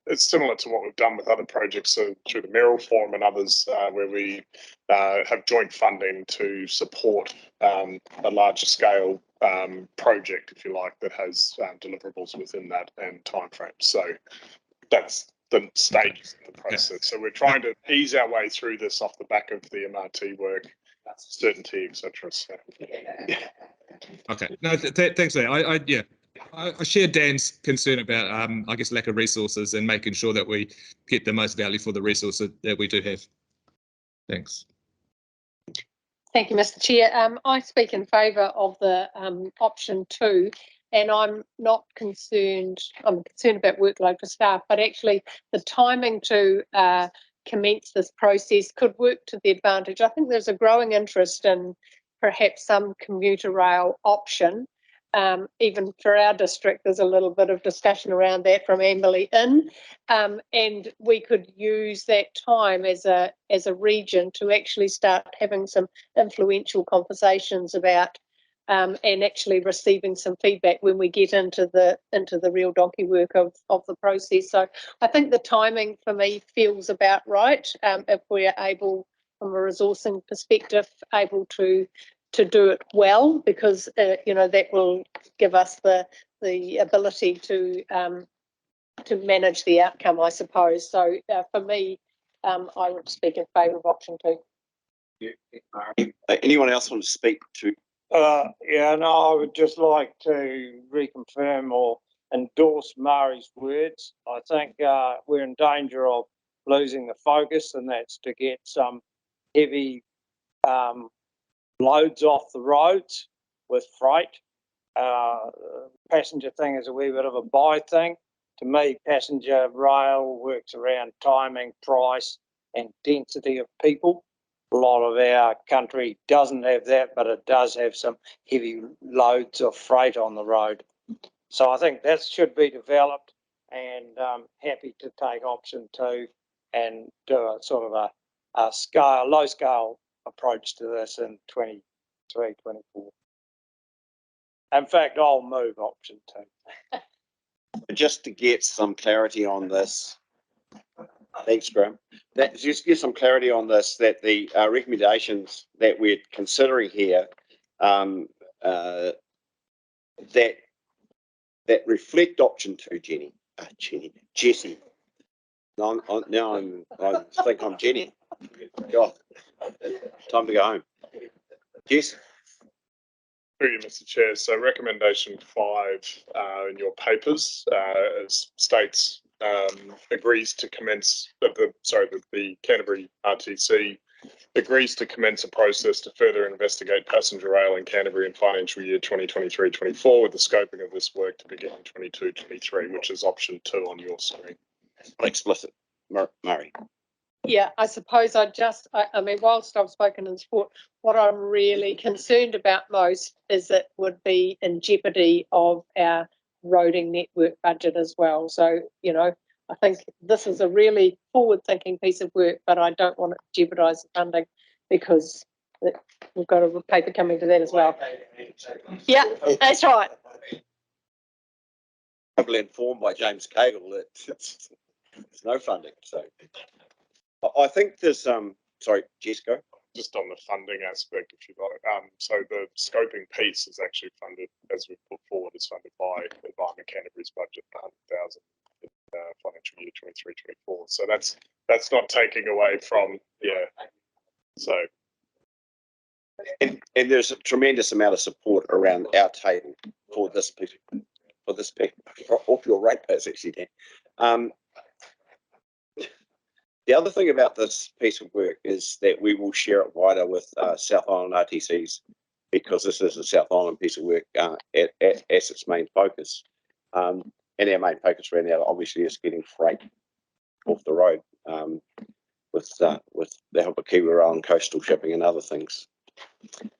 S2: It's similar to what we've done with other projects through the Merrill Forum and others, where we have joint funding to support a larger scale project, if you like, that has deliverables within that and timeframes. So that's the stages of the process. So we're trying to ease our way through this off the back of the MRT work, certainty, etc. So,
S15: Okay. No, thanks for that. I share Dan's concern about, I guess, lack of resources and making sure that we get the most value for the resources that we do have. Thanks.
S8: Thank you, Mr. Chair. I speak in favour of the option 2, and I'm not concerned. I'm concerned about workload for staff, but actually the timing to commence this process could work to the advantage. I think there's a growing interest in perhaps some commuter rail option. Even for our district, there's a little bit of discussion around that from Amberley Inn, and we could use that time as a region to actually start having some influential conversations about and actually receiving some feedback when we get into the real donkey work of the process. So I think the timing for me feels about right. If we're able, from a resourcing perspective, able to do it well, because that will give us the ability to manage the outcome, I suppose. So for me, I would speak in favour of option 2.
S1: Anyone else want to speak to?
S4: I would just like to reconfirm or endorse Mari's words. I think we're in danger of losing the focus, and that's to get some heavy loads off the roads with freight. Passenger thing is a wee bit of a buy thing. To me, passenger rail works around timing, price, and density of people. A lot of our country doesn't have that, but it does have some heavy loads of freight on the road. So I think that should be developed, and happy to take option 2 and do a sort of a low scale approach to this in 23-24. In fact, I'll move option 2.
S1: Just to get some clarity on this, thanks, Graham. Just get some clarity on this, that the recommendations that we're considering here, that reflect option 2, Jessie. Now I think I'm Jenny. God, time to go home. Jess.
S2: through you, Mr. Chair. So recommendation 5 in your papers states agrees to commence the Canterbury RTC agrees to commence a process to further investigate passenger rail in Canterbury in financial year 2023-24 with the scoping of this work to begin in 22-23, which is option 2 on your screen.
S1: Explicit, Murray.
S8: Yeah, I suppose I mean, whilst I've spoken in support, what I'm really concerned about most is it would be in jeopardy of our roading network budget as well. So, I think this is a really forward-thinking piece of work, but I don't want it to jeopardise the funding, because we've got a paper coming to that as well. Yeah, that's right.
S1: Probably informed by James Cagle that there's no funding. So I think there's sorry, Jessica.
S2: Just on the funding aspect, if you like. So the scoping piece is actually funded, as we put forward, is funded by Environment Canterbury's budget, 100,000 in financial year 23-24. So that's not taking away from, So.
S1: And there's a tremendous amount of support around our table for this off your ratepayers, actually, Dan. The other thing about this piece of work is that we will share it wider with South Island RTCs, because this is a South Island piece of work as its main focus. And our main focus right now obviously is getting freight off the road with the help of Kiwi Rail and coastal shipping and other things.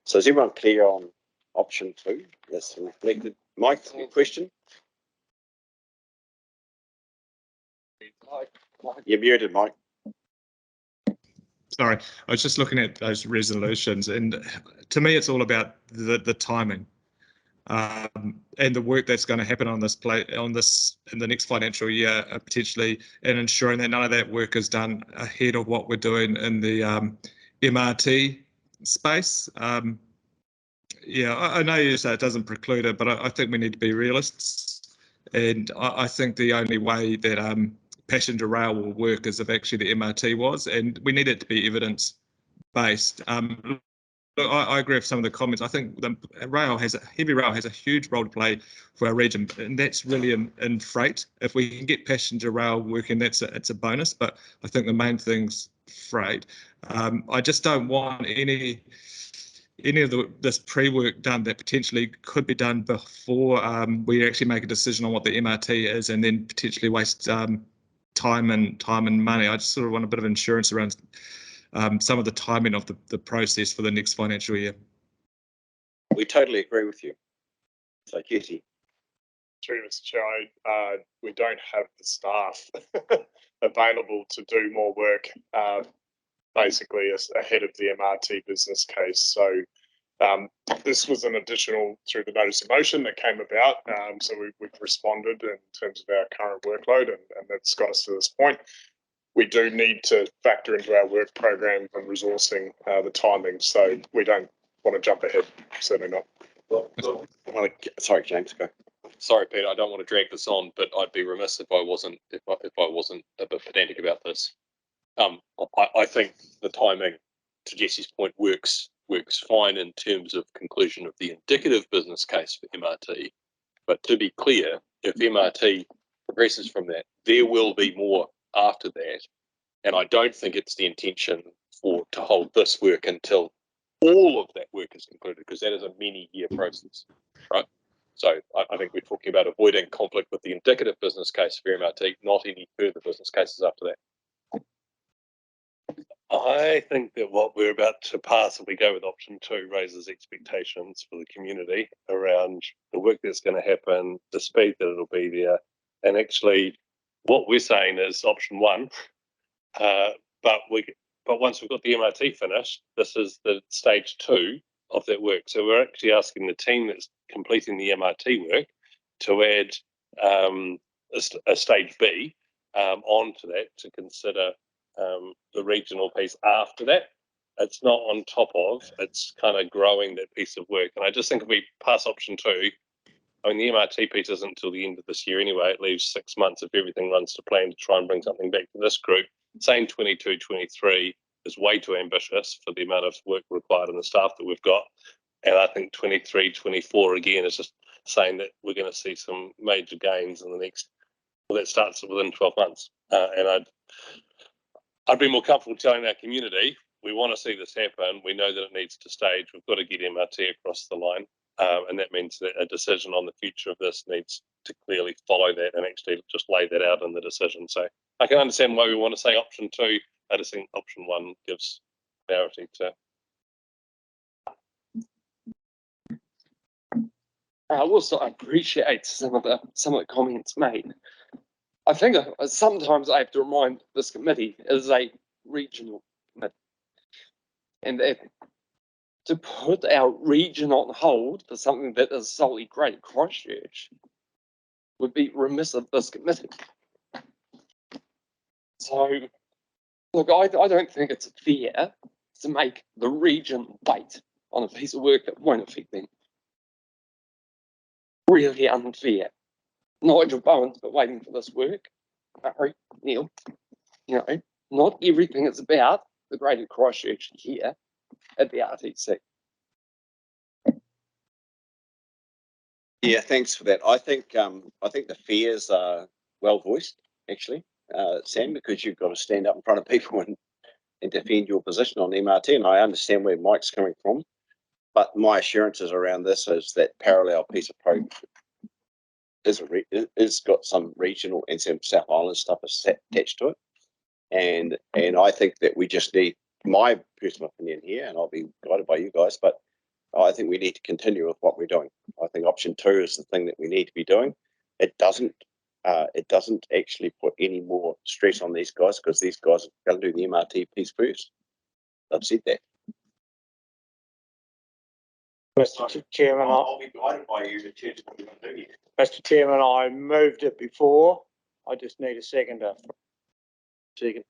S1: So is everyone clear on option 2? That's reflected. Mike, your question? You're muted, Mike.
S15: Sorry, I was just looking at those resolutions, and to me, it's all about the timing and the work that's going to happen on this in the next financial year, potentially, and ensuring that none of that work is done ahead of what we're doing in the MRT space. Yeah, I know you say it doesn't preclude it, but I think we need to be realists, and I think the only way that passenger rail will work is if actually the MRT was, and we need it to be evidence based. Look, I agree with some of the comments. I think the heavy rail has a huge role to play for our region, and that's really in freight. If we can get passenger rail working, it's a bonus. But I think the main thing's freight. I just don't want any of this pre-work done that potentially could be done before we actually make a decision on what the MRT is, and then potentially waste time and money. I just sort of want a bit of insurance around some of the timing of the process for the next financial year.
S1: We totally agree with you. So, Jesse.
S2: Through Mr. Chair, we don't have the staff available to do more work, basically ahead of the MRT business case. So this was an additional through the notice of motion that came about. So we've responded in terms of our current workload, and that's got us to this point. We do need to factor into our work program and resourcing the timing. So we don't want to jump ahead. Certainly not.
S1: Sorry, James, go.
S3: Sorry, Peter, I don't want to drag this on, but I'd be remiss if I wasn't a bit pedantic about this. I think the timing, to Jesse's point, works fine in terms of conclusion of the indicative business case for MRT. But to be clear, if MRT progresses from that, there will be more after that. And I don't think it's the intention to hold this work until all of that work is concluded, because that is a many-year process, right? So I think we're talking about avoiding conflict with the indicative business case for MRT, not any further business cases after that.
S6: I think that what we're about to pass, if we go with option 2, raises expectations for the community around the work that's going to happen, the speed that it'll be there, and actually what we're saying is option 1. But once we've got the MRT finished, this is the stage 2 of that work. So we're actually asking the team that's completing the MRT work to add a stage B onto that to consider the regional piece after that. It's not on top of, it's kind of growing that piece of work. And I just think if we pass option 2, I mean, the MRT piece isn't until the end of this year anyway. It leaves 6 months if everything runs to plan to try and bring something back to this group. Saying 22, 23 is way too ambitious for the amount of work required and the staff that we've got. And I think 23, 24 again is just saying that we're going to see some major gains in the next, well, that starts within 12 months. And I'd be more comfortable telling our community, we want to see this happen. We know that it needs to stage. We've got to get MRT across the line. And that means that a decision on the future of this needs to clearly follow that and actually just lay that out in the decision. So I can understand why we want to say option 2. I just think option 1 gives clarity to.
S16: I also appreciate some of the comments made. I think sometimes I have to remind this committee is a regional committee, and that to put our region on hold for something that is solely Greater Christchurch would be remiss of this committee. So, look, I don't think it's fair to make the region wait on a piece of work that won't affect them. Really unfair. Nigel Bowen's been waiting for this work. Harry, Neil, you know, not everything is about the Greater Christchurch here at the RTC.
S1: Yeah, thanks for that. I think the fears are well voiced, actually. Sam, because you've got to stand up in front of people and defend your position on MRT. And I understand where Mike's coming from, but my assurances around this is that parallel piece of program is got some regional and some South Island stuff attached to it. And I think that we just need, my personal opinion here, and I'll be guided by you guys, but I think we need to continue with what we're doing. I think option 2 is the thing that we need to be doing. It doesn't actually put any more stress on these guys, because these guys are going to do the MRT piece first. I've said that.
S4: Mr. Chairman,
S1: I'll be guided by you to choose what we're going to do.
S4: Mr. Chairman, I moved it before. I just need a seconder.
S5: Second.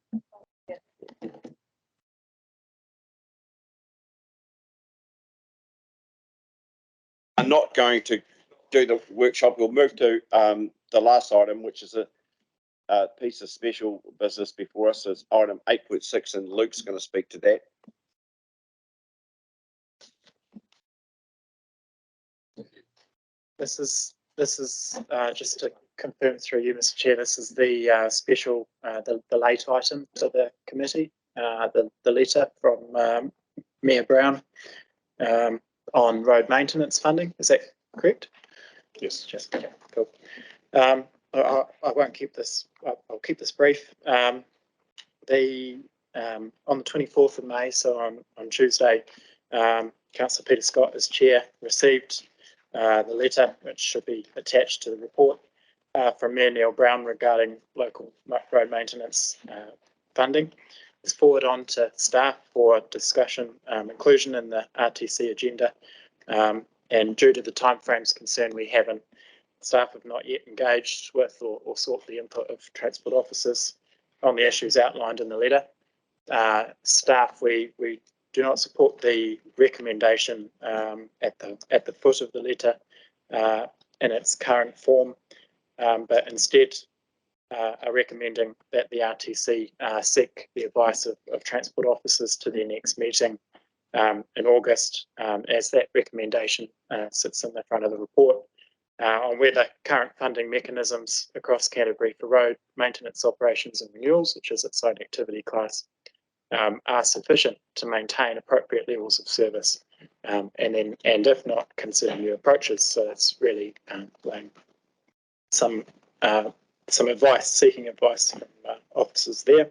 S1: I'm not going to do the workshop. We'll move to the last item, which is a piece of special business before us. Is item 8.6, and Luke's going to speak to that.
S9: This is just to confirm through you, Mr. Chair. This is the special, the late item to the committee, the letter from Mayor Brown on road maintenance funding. Is that correct?
S2: Yes.
S9: Just okay, cool. I won't keep this. I'll keep this brief. On the 24th of May, so on Tuesday, Councillor Peter Scott, as chair, received the letter, which should be attached to the report, from Mayor Neil Brown regarding local road maintenance funding. It's forwarded on to staff for discussion, inclusion in the RTC agenda, and due to the timeframes concerned, staff have not yet engaged with or sought the input of transport officers on the issues outlined in the letter. Staff, we do not support the recommendation at the foot of the letter in its current form, but instead are recommending that the RTC seek the advice of transport officers to their next meeting in August, as that recommendation sits in the front of the report, on whether current funding mechanisms across Canterbury for road maintenance operations and renewals, which is its own activity class, are sufficient to maintain appropriate levels of service, and if not, consider new approaches. So it's really some advice, seeking advice from officers there.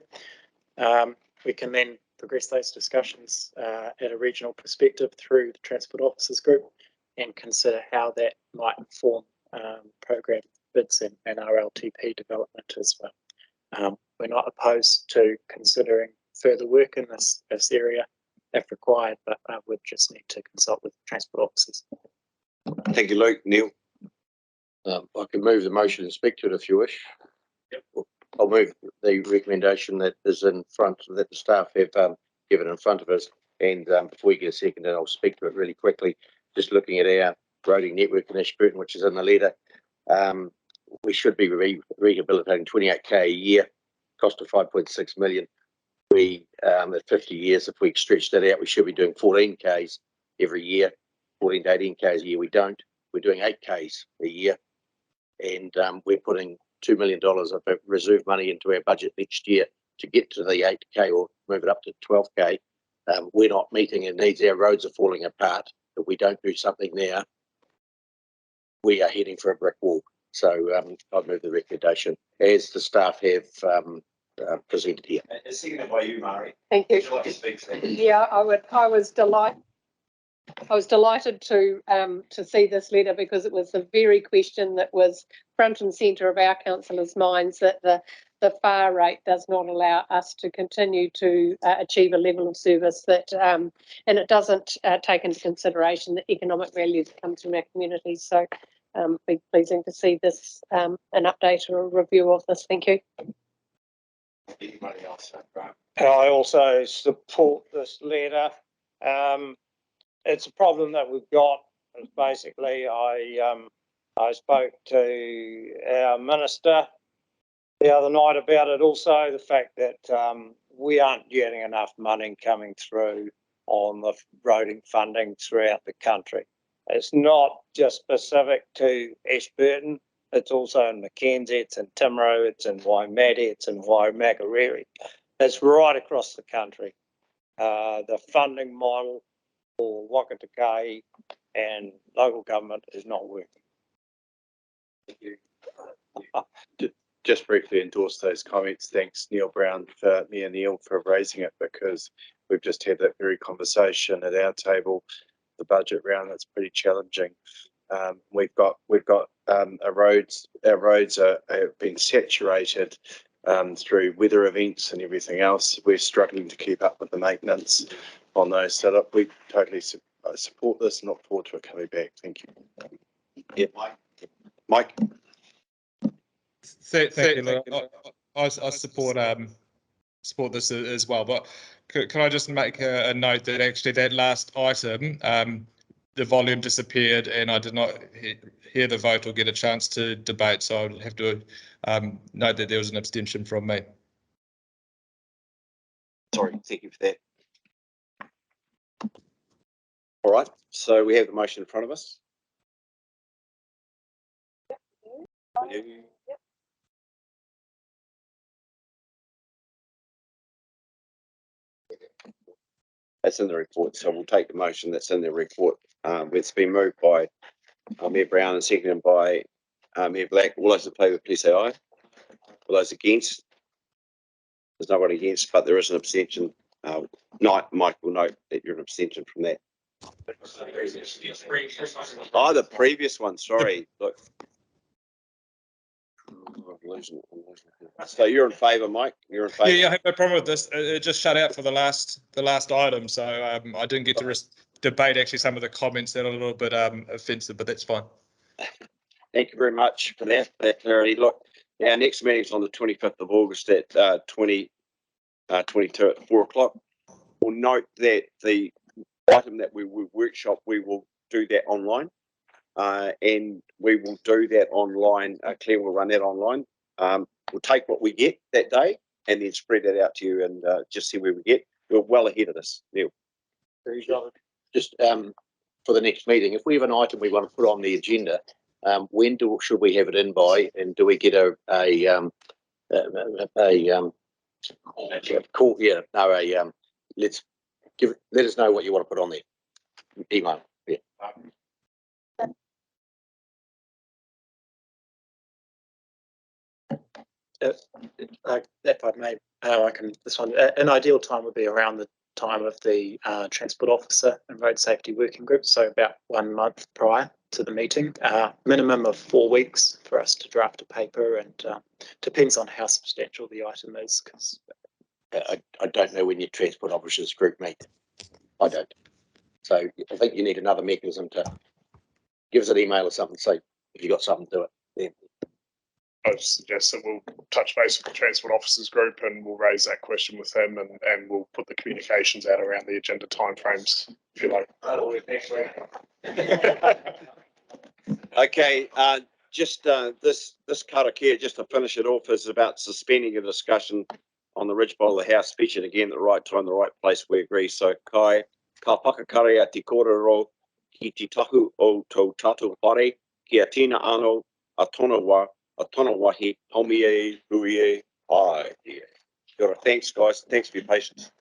S9: We can then progress those discussions at a regional perspective through the Transport Officers Group and consider how that might inform program bids and RLTP development as well. We're not opposed to considering further work in this area if required, but I would just need to consult with transport officers.
S1: Thank you, Luke. Neil?
S5: I can move the motion and speak to it if you wish.
S1: Yep.
S5: I'll move the recommendation that is in front, that the staff have given in front of us. And before we get a second, and I'll speak to it really quickly, just looking at our roading network in Ashburton, which is in the letter, we should be rehabilitating 28k a year, cost of 5.6 million. We, at 50 years, if we stretch that out, we should be doing 14Ks every year, 14 to 18Ks a year. We don't. We're doing 8Ks a year. And we're putting $2 million of reserve money into our budget next year to get to the 8K or move it up to 12K. We're not meeting our needs. Our roads are falling apart. If we don't do something now, we are heading for a brick wall. So I'd move the recommendation as the staff have presented here.
S1: Seconded by you, Mari.
S8: Thank you.
S1: Would you like to speak, Sam?
S8: Yeah, I was delighted to see this letter, because it was the very question that was front and centre of our councillors' minds, that the fare rate does not allow us to continue to achieve a level of service that, and it doesn't take into consideration the economic value that comes from our communities. So be pleasing to see this, an update or a review of this. Thank you.
S1: Anybody else?
S4: I also support this letter. It's a problem that we've got. Basically, I spoke to our minister the other night about it. Also, the fact that we aren't getting enough money coming through on the roading funding throughout the country. It's not just specific to Ashburton. It's also in Mackenzie, it's in Timaru, it's in Waimate, it's in Waimakariri. It's right across the country. The funding model for Whakamutunga and local government is not working.
S7: Just briefly endorse those comments. Thanks, Neil Brown, for Neil for raising it, because we've just had that very conversation at our table, the budget round. That's pretty challenging. We've got our roads have been saturated through weather events and everything else. We're struggling to keep up with the maintenance on those. So that we totally support this and look forward to it coming back. Thank you.
S1: Yeah, Mike.
S15: Thank you. I support this as well, but can I just make a note that actually that last item, the volume disappeared and I did not hear the vote or get a chance to debate, so I'll have to note that there was an abstention from me.
S1: Sorry, thank you for that. All right, so we have the motion in front of us. That's in the report, so we'll take the motion that's in the report. It's been moved by Mayor Brown and seconded by Mayor Black. All those in favour, please say aye. All those against? There's nobody against, but there is an abstention. Mike will note that you're an abstention from that. Oh, the previous one, sorry. Look. So you're in favour, Mike? You're in favour?
S15: Yeah, I have no problem with this. It just shut out for the last item, so I didn't get to debate actually some of the comments that are a little bit offensive, but that's fine.
S1: Thank you very much for that clarity. Look, our next meeting is on the 25th of August at 22 at 4 o'clock. We'll note that the item that we will workshop, we will do that online, and we will do that online. Claire will run that online. We'll take what we get that day and then spread that out to you and just see where we get. We're well ahead of this, Neil.
S5: Just for the next meeting, if we have an item we want to put on the agenda, when should we have it in by, and do we get a call? Yeah, no, let us know what you want to put on there. Email. Yeah.
S9: If I may, I can. This one, an ideal time would be around the time of the transport officer and road safety working group, so about 1 month prior to the meeting. Minimum of 4 weeks for us to draft a paper, and depends on how substantial the item is. Because
S5: I don't know when your transport officers group meet. I don't. So I think you need another mechanism to give us an email or something. Say if you got something to it. Yeah.
S2: I would suggest that we'll touch base with the transport officers group and we'll raise that question with them, and we'll put the communications out around the agenda timeframes, if you like.
S1: Okay, just this Karakia, just to finish it off, is about suspending a discussion on the ridge bowl of the house, featured again at the right time, the right place, we agree. So ka whakakaria te kōrero ki te tahu o tō tātou whare, kia tina anō a tōna wahi, homie e, hui e, ai. Thanks guys, thanks for your patience.